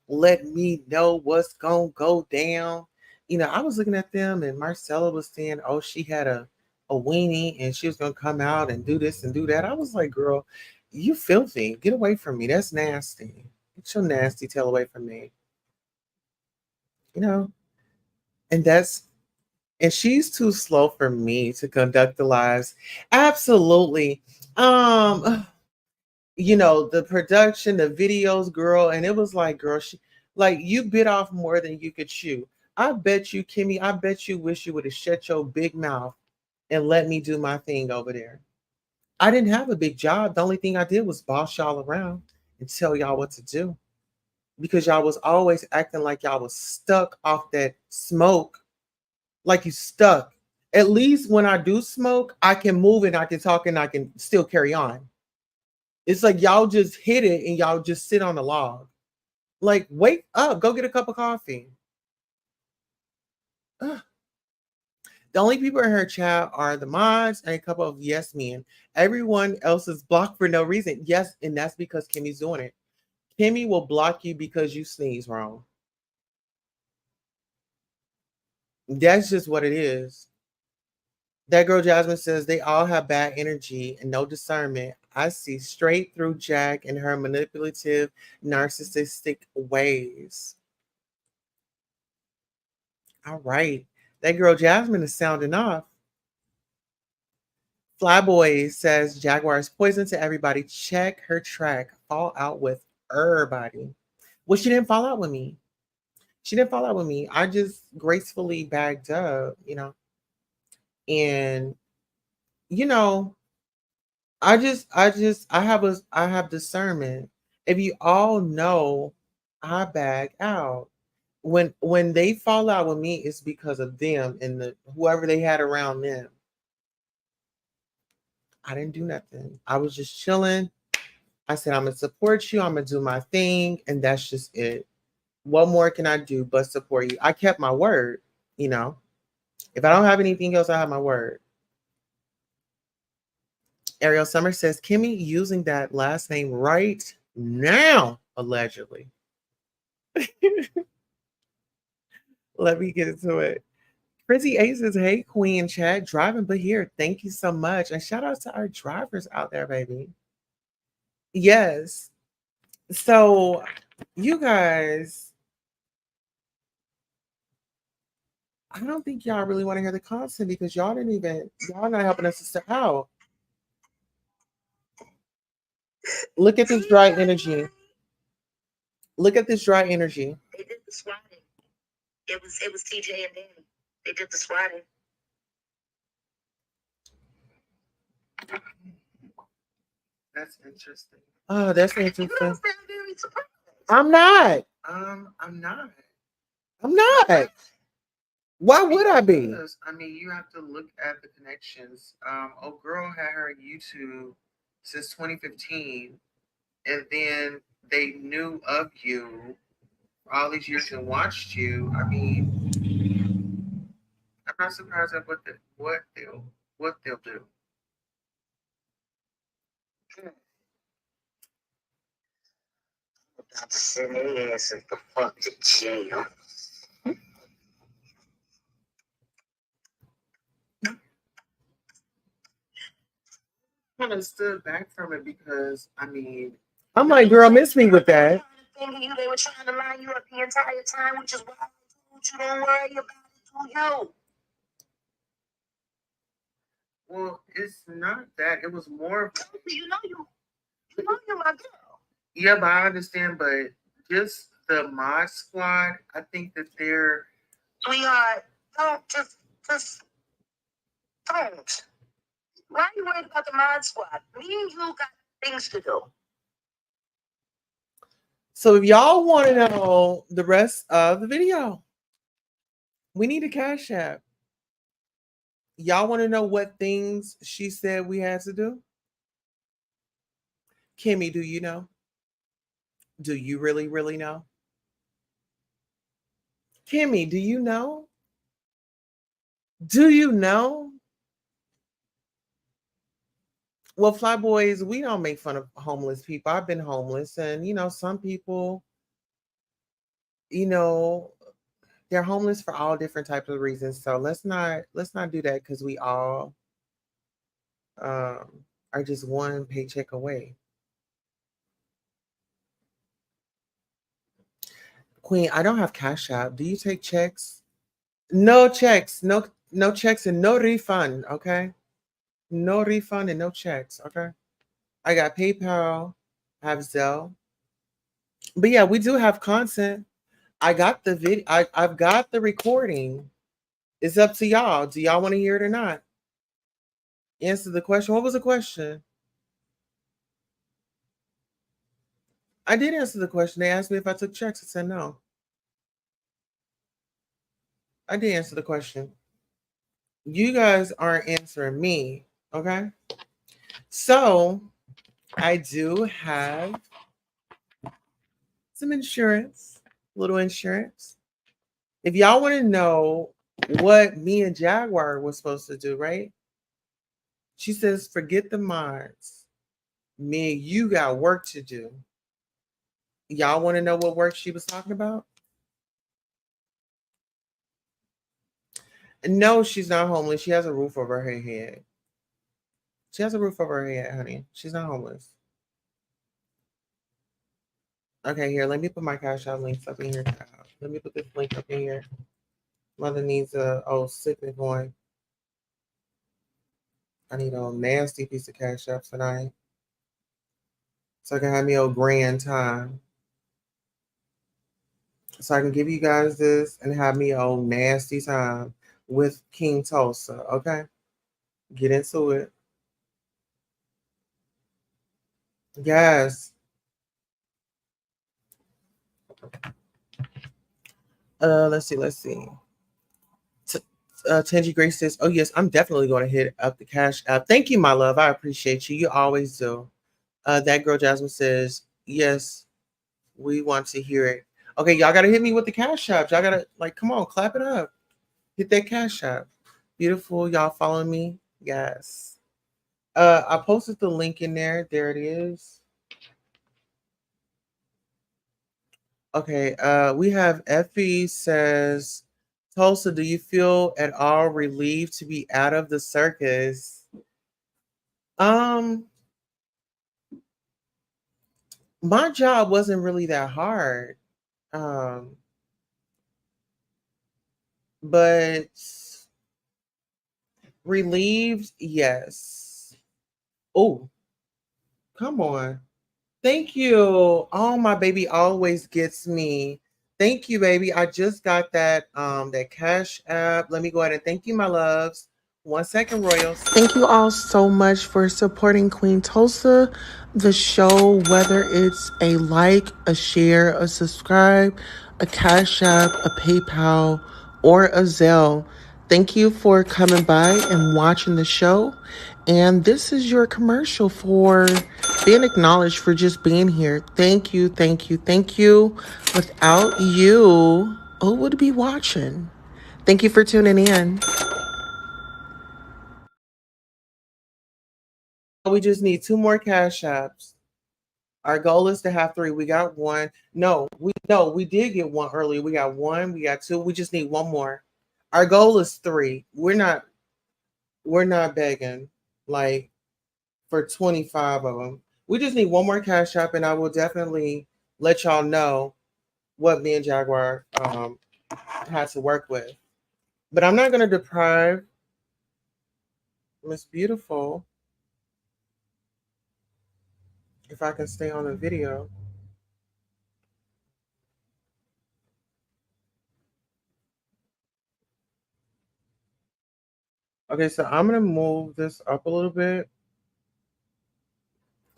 let me know what's going to go down. I was looking at them and Marcella was saying, oh, she had a weenie and she was going to come out and do this and do that. I was like, girl, you filthy. Get away from me. That's nasty. Get your nasty tail away from me. And she's too slow for me to conduct the lives. Absolutely. The production, the videos, girl, and it was like, girl, you bit off more than you could chew. I bet you, Kimmy, I bet you wish you would have shut your big mouth and let me do my thing over there. I didn't have a big job. The only thing I did was boss y'all around and tell y'all what to do. Because y'all was always acting like y'all was stuck off that smoke. Like you stuck. At least when I do smoke, I can move and I can talk and I can still carry on. It's like y'all just hit it and y'all just sit on the log. Like, wake up, go get a cup of coffee. Ugh. The only people in her chat are the mods and a couple of yes men. Everyone else is blocked for no reason. Yes, and that's because Kimmy's doing it. Kimmy will block you because you sneeze wrong. That's just what it is. That girl Jasmine says they all have bad energy and no discernment. I see straight through Jack and her manipulative, narcissistic ways. All right. That girl Jasmine is sounding off. Flyboy says Jaguar is poison to everybody. Check her track. Fall out with everybody. Well, she didn't fall out with me. She didn't fall out with me. I just gracefully bagged up, and you know, I have discernment. If you all know, I bag out. When they fall out with me, it's because of them and whoever they had around them. I didn't do nothing. I was just chilling. I said, I'm gonna support you, I'm gonna do my thing, and that's just it. What more can I do but support you? I kept my word, you know. If I don't have anything else, I have my word. Ariel Summer says, Kimmy using that last name right now, allegedly. Let me get into it. Frizzy Aces, hey Queen Chat, driving but here. Thank you so much. And shout out to our drivers out there, baby. Yes. So you guys, I don't think y'all really want to hear the content because y'all not helping us to step out. Look at this dry energy. Look at this dry energy. They did the swatting. It was TJ and Danny. They did the swatting. That's interesting. Oh, that's interesting. You don't sound very surprised. I'm not. I'm not. I'm not. Why would I be? Because, I mean, you have to look at the connections. Old girl had her YouTube since 2015, and then they knew of you for all these years and watched you. I mean, I'm not surprised at what they'll do. About to send their asses the fuck to jail. Kind of stood back from it because I mean, I'm like, girl, miss me with that. They were trying to line you up the entire time, which is why I told you don't worry about it, do you? Well, it's not that. It was more. You know you're my girl. Yeah, but I understand. But just the mod squad, I think that they're. Sweetheart, don't just don't. Why are you worried about the mod squad? Me and you got things to do. So if y'all want to know the rest of the video, we need a Cash App. Y'all want to know what things she said we had to do? Kimmy, do you know? Do you really, really know? Kimmy, do you know? Do you know? Well, Fly Boys, we don't make fun of homeless people. I've been homeless, and some people, they're homeless for all different types of reasons. So let's not do that because we all are just one paycheck away. Queen, I don't have Cash App. Do you take checks? No checks, no checks, and no refund. Okay. No refund and no checks, okay? I got PayPal, I have Zelle. But yeah, we do have content. I got the video. I've got the recording. It's up to y'all. Do y'all want to hear it or not? Answer the question. What was the question? I did answer the question. They asked me if I took checks. I said no. I did answer the question. You guys aren't answering me. Okay, so I do have some insurance, little insurance. If y'all want to know what me and Jaguar was supposed to do, right? She says, forget the mods. Me and you got work to do. Y'all want to know what work she was talking about? No, she's not homeless. She has a roof over her head. She has a roof over her head, honey. She's not homeless. Okay, here, let me put my Cash App links up in here. Let me put this link up in here. Mother needs a sickness one. I need a nasty piece of cash app tonight, so I can have me a grand time. So I can give you guys this and have me a nasty time with King Tulsa. Okay, get into it. Yes. Let's see. Let's see. Tangy Grace says, "Oh yes, I'm definitely going to hit up the cash app. Thank you, my love. I appreciate you. You always do." That girl Jasmine says, "Yes, we want to hear it." Okay, y'all gotta hit me with the cash app. Y'all gotta like, come on, clap it up. Hit that cash app. Beautiful, y'all follow me? Yes. I posted the link in there. There it is. Okay, we have Effie says, Tulsa, do you feel at all relieved to be out of the circus? My job wasn't really that hard. But relieved, yes. Oh, come on. Thank you. Oh, my baby always gets me. Thank you, baby. I just got that cash app. Let me go ahead and thank you, my loves. 1 second, Royals. Thank you all so much for supporting Queen Tulsa, the show, whether it's a like, a share, a subscribe, a cash app, a PayPal, or a Zelle. Thank you for coming by and watching the show. And this is your commercial for being acknowledged for just being here. Thank you, thank you, thank you. Without you, who would be watching? Thank you for tuning in. We just need 2 more cash apps. Our goal is to have 3. We got 1. No, we did get 1 earlier. We got 1, we got 2. We just need 1 more. Our goal is 3. We're not begging like for 25 of them. We just need 1 more cash app, and I will definitely let y'all know what me and Jaguar had to work with. But I'm not going to deprive Miss Beautiful, if I can stay on the video. Okay, so I'm going to move this up a little bit.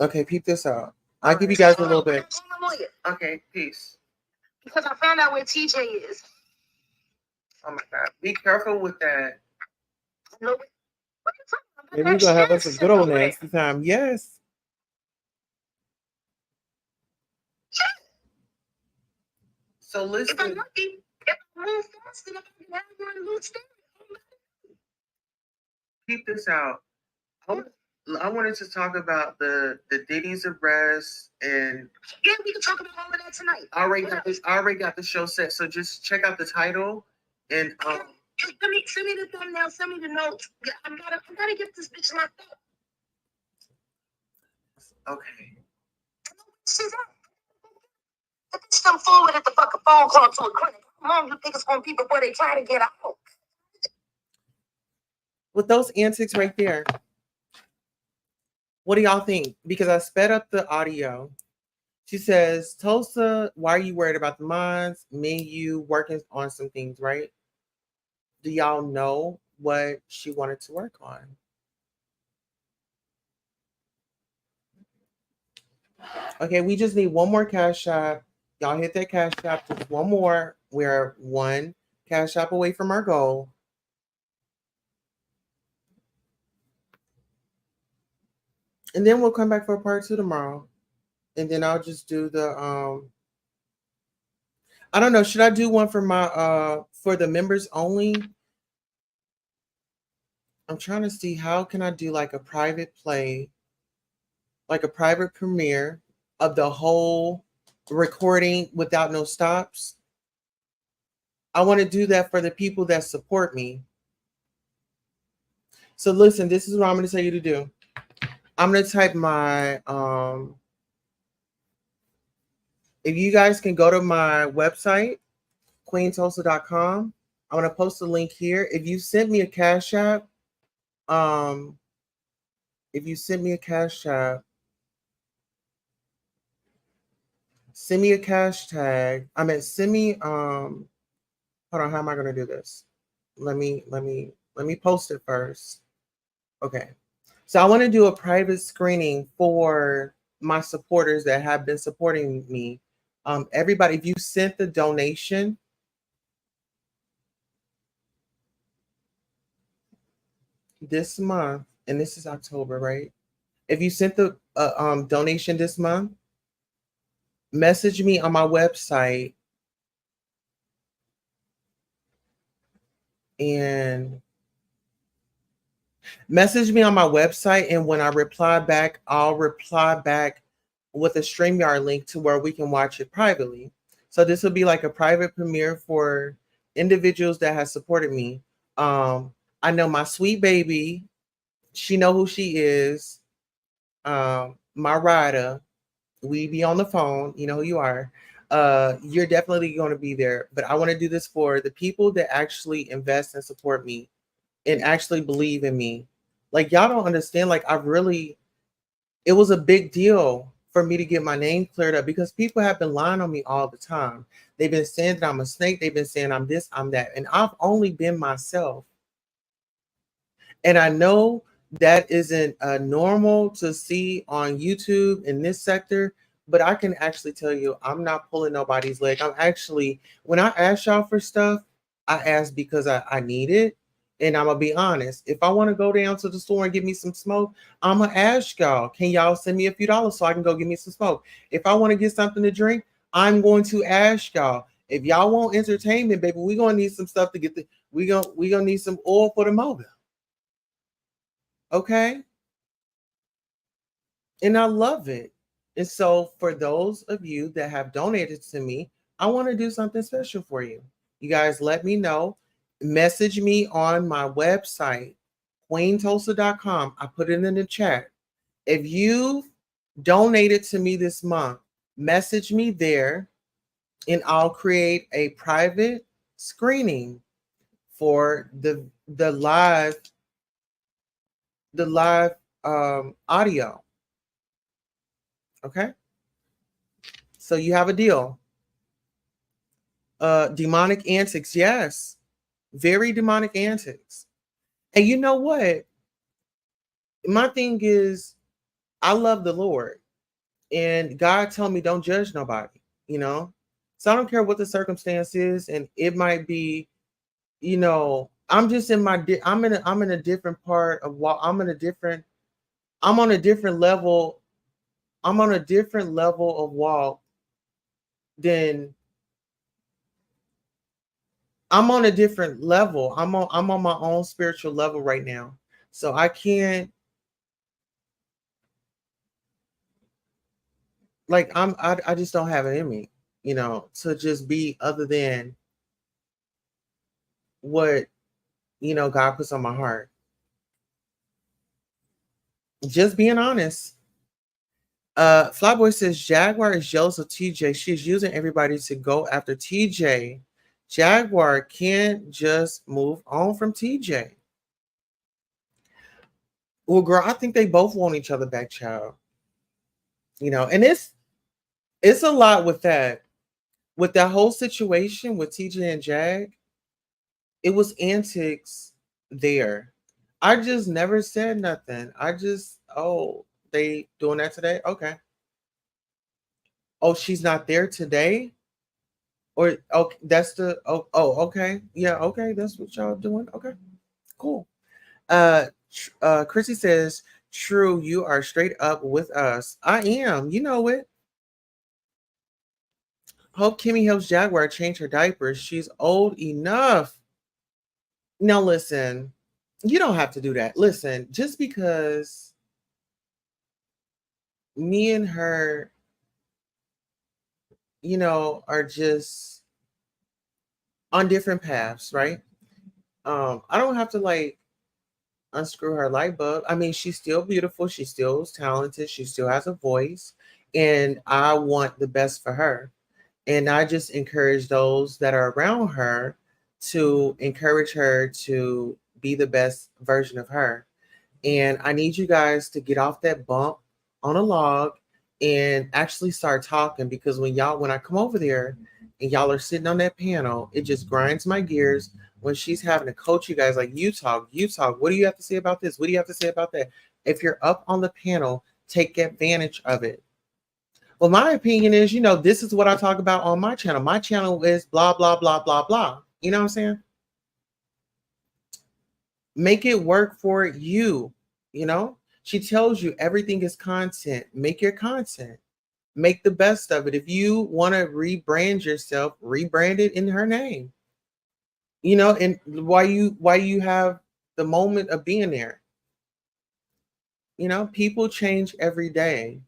Okay, peep this out. I'll give you guys a little bit. Okay, peace. Because I found out where TJ is. Oh my God. Be careful with that. No, what are you talking about? Maybe we're going to have us a good old nasty time. Yes. So listen. If I'm lucky, if I move fast enough, I can have one loose thing. Keep this out. I wanted to talk about the Diddy's arrest, and yeah, we can talk about all of that tonight. I already got the show set, so just check out the title and send me the thumbnail, send me the notes. I gotta get this bitch locked up. Okay. She's up. The bitch come forward at the fucking phone call to a clinic. How long you think it's gonna be before they try to get out? With those antics right there, what do y'all think? Because I sped up the audio. She says, Tulsa, why are you worried about the mines? Me and you working on some things, right? Do y'all know what she wanted to work on? Okay, we just need 1 more cash app. Y'all hit that cash app. Just 1 more. We're 1 cash app away from our goal. And then we'll come back for part 2 tomorrow. And then I'll just do the I don't know, should I do one for my for the members only? I'm trying to see how can I do like a private play, like a private premiere of the whole recording without no stops. I want to do that for the people that support me. So listen, this is what I'm going to tell you to do. I'm going to type my if you guys can go to my website, queentulsa.com. I'm going to post a link here. If you sent me a cash app, if you send me a cash app, send me a cash tag. I mean, send me hold on, how am I gonna do this? Let me post it first. Okay. So I want to do a private screening for my supporters that have been supporting me. Everybody, if you sent the donation, this month, and this is October, right? If you sent the donation this month, message me on my website and and when I reply back, I'll reply back with a StreamYard link to where we can watch it privately. So this will be like a private premiere for individuals that have supported me. I know my sweet baby, she know who she is. My rider, we be on the phone, you know who you are. You're definitely going to be there, but I want to do this for the people that actually invest and support me and actually believe in me. Like y'all don't understand, like it was a big deal for me to get my name cleared up because people have been lying on me all the time. They've been saying that I'm a snake, they've been saying I'm this, I'm that, and I've only been myself. And I know that isn't normal to see on YouTube in this sector, but I can actually tell you, I'm not pulling nobody's leg. I'm actually, when I ask y'all for stuff, I ask because I need it. And I'm going to be honest. If I want to go down to the store and get me some smoke, I'm going to ask y'all, can y'all send me a few dollars so I can go get me some smoke? If I want to get something to drink, I'm going to ask y'all. If y'all want entertainment, baby, we're going to need some stuff to get we're going to need some oil for the mobile. Okay. And I love it. And so, for those of you that have donated to me, I want to do something special for you. You guys let me know. Message me on my website, queentulsa.com. I put it in the chat. If you donated to me this month, message me there and I'll create a private screening for the live audio. Okay. So you have a deal. Demonic antics, yes. Very demonic antics. And you know what? My thing is, I love the Lord. And God told me don't judge nobody, you know? So I don't care what the circumstance is, and it might be, I'm just in I'm in a different part of what I'm on a different level. I'm on a different level of walk than I'm on a different level. I'm on my own spiritual level right now. So I can't I just don't have it in me, to just be other than what God puts on my heart. Just being honest. Flyboy says Jaguar is jealous of TJ. She's using everybody to go after TJ. Jaguar can't just move on from TJ. Well, girl, I think they both want each other back, child. And it's a lot with that. With that whole situation with TJ and Jag, it was antics there. I just never said nothing. They doing that today? Okay. Oh, she's not there today? Or okay, okay. Yeah, okay. That's what y'all doing. Okay. Cool. Chrissy says, true, you are straight up with us. I am. You know it. Hope Kimmy helps Jaguar change her diapers. She's old enough. Now listen, you don't have to do that. Listen, just because me and her, are just on different paths, right? I don't have to unscrew her light bulb. I mean, she's still beautiful. She still is talented. She still has a voice. And I want the best for her. And I just encourage those that are around her to encourage her to be the best version of her. And I need you guys to get off that bump on a log and actually start talking, because when I come over there and y'all are sitting on that panel, it just grinds my gears when she's having to coach you guys like, you talk, you talk. What do you have to say about this? What do you have to say about that? If you're up on the panel, take advantage of it. Well, my opinion is, this is what I talk about on my channel. My channel is blah, blah, blah, blah, blah. You know what I'm saying? Make it work for you. She tells you everything is content. Make your content. Make the best of it. If you want to rebrand yourself, rebrand it in her name. And why you have the moment of being there. People change every day.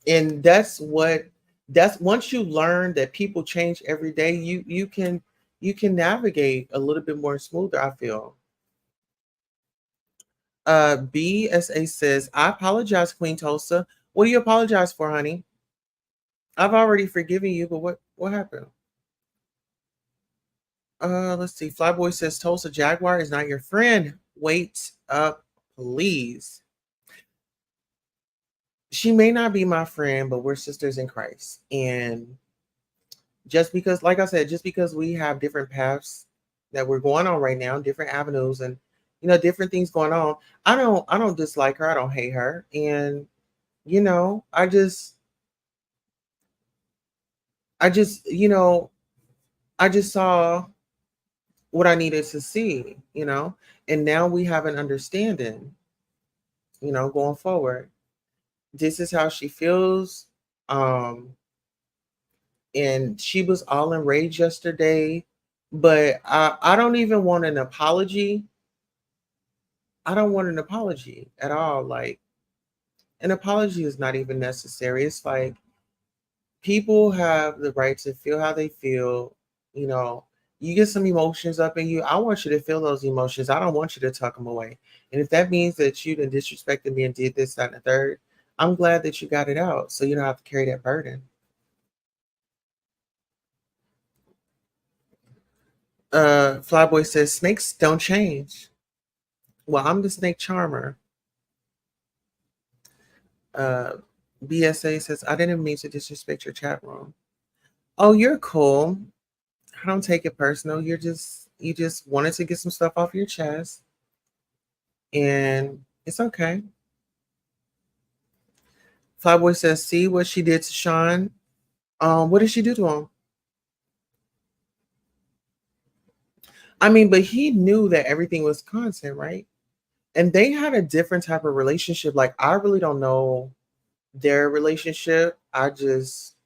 And that's once you learn that people change every day, you can navigate a little bit more smoother, I feel. BSA says, I apologize, Queen Tulsa. What do you apologize for, honey? I've already forgiven you, but what happened? Let's see. Flyboy says, Tulsa, Jaguar is not your friend. Wait up, please. She may not be my friend, but we're sisters in Christ. And just because, like I said, just because we have different paths that we're going on right now, different avenues, and different things going on, I don't dislike her. I don't hate her. And I just saw what I needed to see, and now we have an understanding, going forward. This is how she feels. And she was all enraged yesterday, but I don't even want an apology. I don't want an apology at all. Like, an apology is not even necessary. It's like, people have the right to feel how they feel. You get some emotions up in you. I want you to feel those emotions. I don't want you to tuck them away. And if that means that you done disrespected me and did this, that, and the third, I'm glad that you got it out, so you don't have to carry that burden. Flyboy says, snakes don't change. Well, I'm the snake charmer. BSA says, I didn't mean to disrespect your chat room. Oh, you're cool. I don't take it personal. You just wanted to get some stuff off your chest, and it's okay. Flyboy says, see what she did to Sean. What did she do to him? I mean, but he knew that everything was content, right? And they had a different type of relationship. Like, I really don't know their relationship. I just,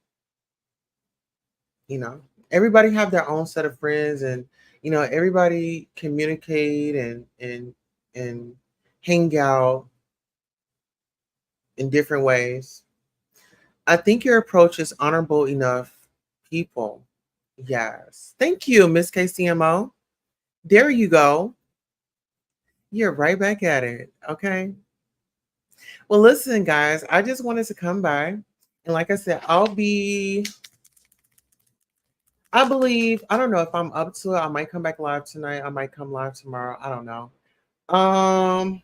everybody have their own set of friends, and everybody communicate and hang out in different ways. I think your approach is honorable enough, people. Yes. Thank you, Miss KCMO. There you go. You're right back at it. Okay. Well, listen, guys, I just wanted to come by. And like I said, I believe, I don't know if I'm up to it. I might come back live tonight. I might come live tomorrow. I don't know. I'm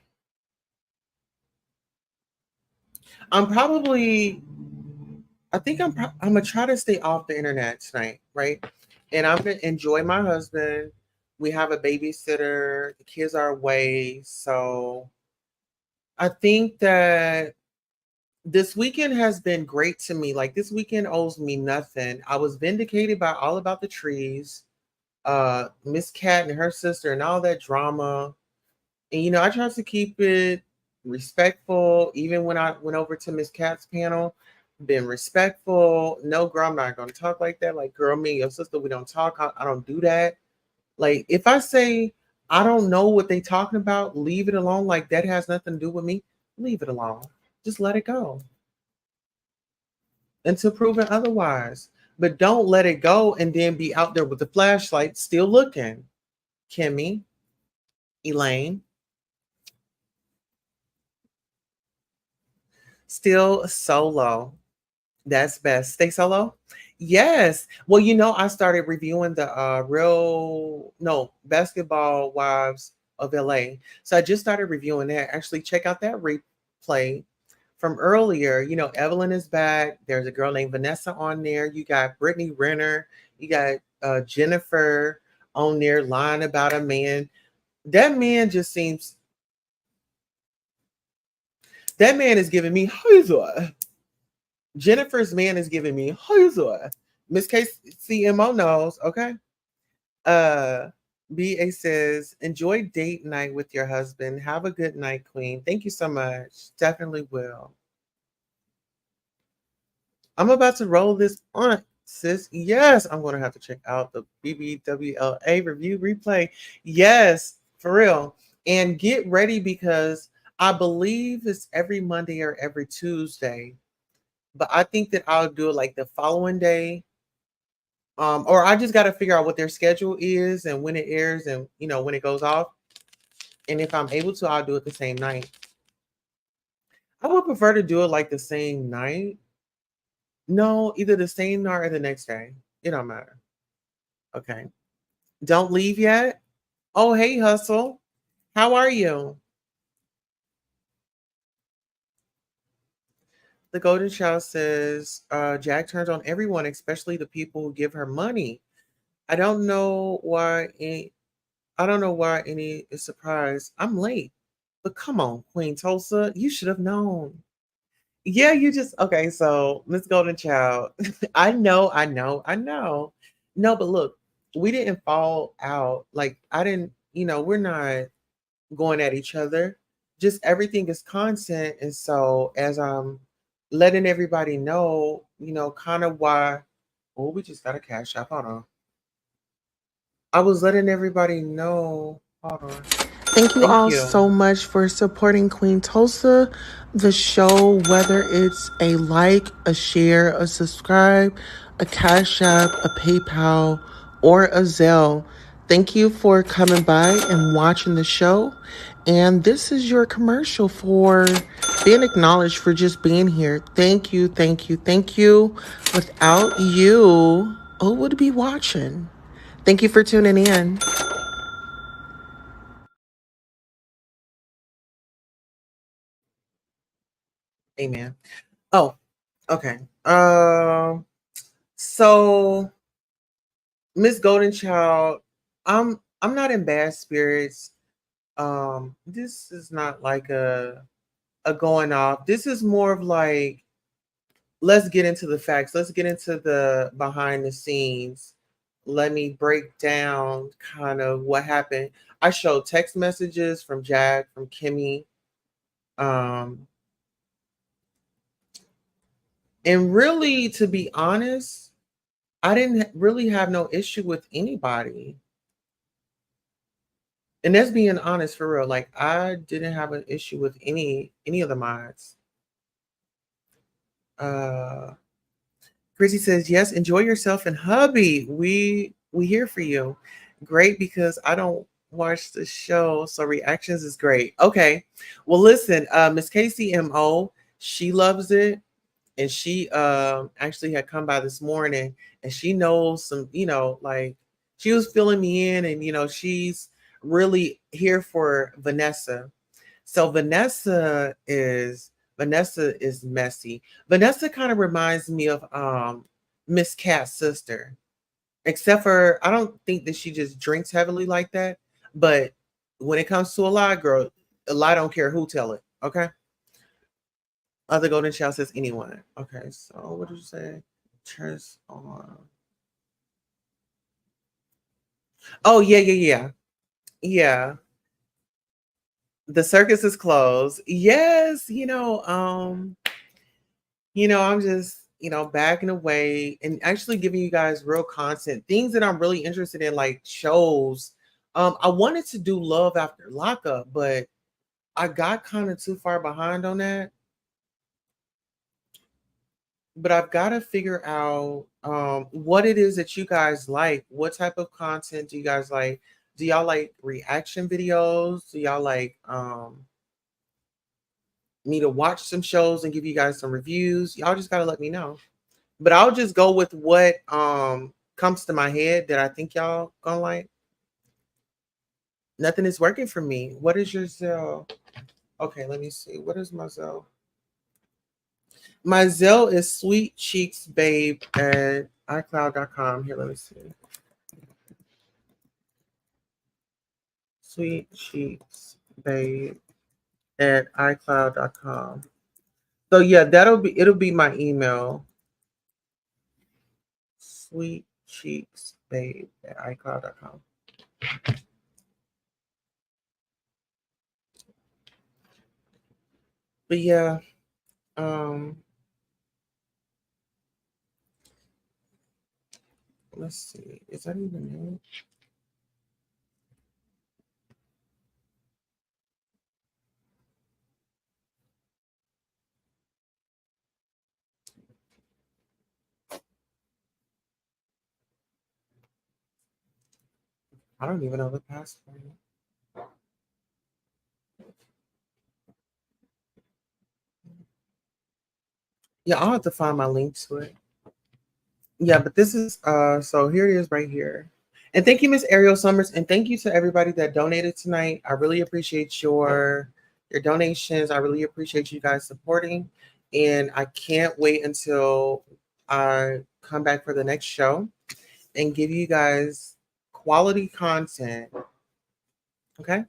gonna try to stay off the internet tonight, right? And I'm gonna enjoy my husband. We have a babysitter. The kids are away, so I think that this weekend has been great to me. Like, this weekend owes me nothing. I was vindicated by All About the Trees, Miss Cat and her sister, and all that drama. And I tried to keep it respectful. Even when I went over to Miss Cat's panel, been respectful. No, girl, I'm not gonna talk like that. Like, girl, me and your sister, we don't talk. I don't do that. Like, if I say I don't know what they talking about, leave it alone. Like, that has nothing to do with me. Leave it alone. Just let it go until proven otherwise. But don't let it go and then be out there with the flashlight still looking. Kimmy, Elaine, still solo. That's best. Stay solo. Yes. Well, I started reviewing the Basketball Wives of LA. So I just started reviewing that. Actually, check out that replay from earlier. You know, Evelyn is back. There's a girl named Vanessa on there. You got Brittany Renner. You got Jennifer on there lying about a man. That man just seems. That man is giving me Hazel. Jennifer's man is giving me Hazel. Miss KCMO knows, okay? BA says, enjoy date night with your husband. Have a good night, Queen. Thank you so much. Definitely will. I'm about to roll this on, sis. Yes, I'm going to have to check out the BBWLA review replay. Yes, for real. And get ready because I believe it's every Monday or every Tuesday. But I think that I'll do it like the following day. Or I just got to figure out what their schedule is and when it airs and, you know, when it goes off. And if I'm able to, I'll do it the same night. I would prefer to do it like the same night. No, either the same night or the next day. It don't matter. Okay. Don't leave yet. Oh, hey, Hustle. How are you? The Golden Child says, Jack turns on everyone, especially the people who give her money. I don't know why any is surprised. I'm late. But come on, Queen Tulsa, you should have known. Yeah, you just okay. So Miss Golden Child, I know. No, but look, we didn't fall out. Like I didn't, we're not going at each other. Just everything is content. And so as I'm letting everybody know, kind of why. Oh, we just got a cash app. Hold on. I was letting everybody know. Hold on. Thank you all so much for supporting Queen Tulsa, the show, whether it's a like, a share, a subscribe, a Cash App, a PayPal, or a Zelle. Thank you for coming by and watching the show. And this is your commercial for being acknowledged for just being here. Thank you, thank you, thank you. Without you, who would be watching? Thank you for tuning in. Amen. Oh, okay. So Miss Golden Child, I'm not in bad spirits. This is not like a going off. This is more of like, let's get into the facts. Let's get into the behind the scenes. Let me break down kind of what happened. I showed text messages from Jack, from Kimmy. And really, to be honest, I didn't really have no issue with anybody. And that's being honest for real. Like I didn't have an issue with any of the mods. Chrissy says, yes, enjoy yourself and hubby. We here for you. Great, because I don't watch the show, so reactions is great. Okay. Well, listen, Miss KCMO, she loves it. And she actually had come by this morning and she knows some, like she was filling me in and, she's really here for Vanessa. So Vanessa is messy. Vanessa kind of reminds me of Miss Cat's sister, except for I don't think that she just drinks heavily like that. But when it comes to a lie, girl, a lie don't care who tell it. Okay. Other Golden Child says anyone. Okay, so what did you say? Turns on. Oh yeah. The circus is closed. Yes, I'm just, backing away and actually giving you guys real content, things that I'm really interested in, like shows. I wanted to do Love After Lockup, but I got kind of too far behind on that. But I've got to figure out what it is that you guys like. What type of content do you guys like? Do y'all like reaction videos? Do y'all like me to watch some shows and give you guys some reviews? Y'all just got to let me know. But I'll just go with what comes to my head that I think y'all gonna like. Nothing is working for me. What is your Zelle? Okay, let me see. What is my Zelle? My Zelle is sweetcheeksbabe at iCloud.com. Here, let me see. Sweetcheeksbabe at iCloud.com. So yeah, it'll be my email. Sweetcheeksbabe at iCloud.com. But yeah, let's see. Is that even it? I don't even know the password. Yeah, I'll have to find my link to it. Yeah, but this is so here it is right here. And thank you, Miss Ariel Summers, and thank you to everybody that donated tonight. I really appreciate your donations. I really appreciate you guys supporting. And I can't wait until I come back for the next show and give you guys quality content. Okay.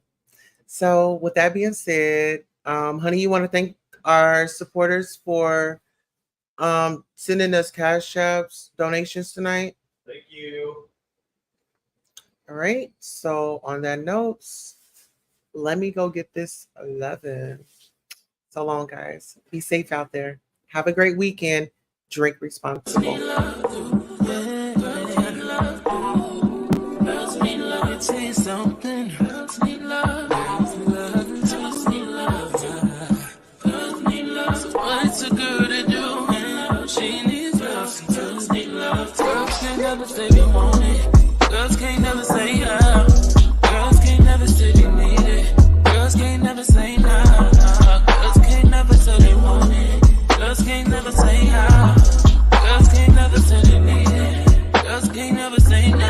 So with that being said, honey, you want to thank our supporters for sending us cash apps donations tonight. Thank you. All right. So on that note, let me go get this 11. So long, guys. Be safe out there. Have a great weekend. Drink responsible. Something. Girls need love. Girls need love. Girls need love. So what's a girl to do? She needs love. Girls need love. Girls can't never say they want it. Girls can't never say how. Girls can't never say they need it. Girls can't never say no. Girls can't never say they want it. Girls can't never say how. Girls can't never say they need it. Girls can't never say no.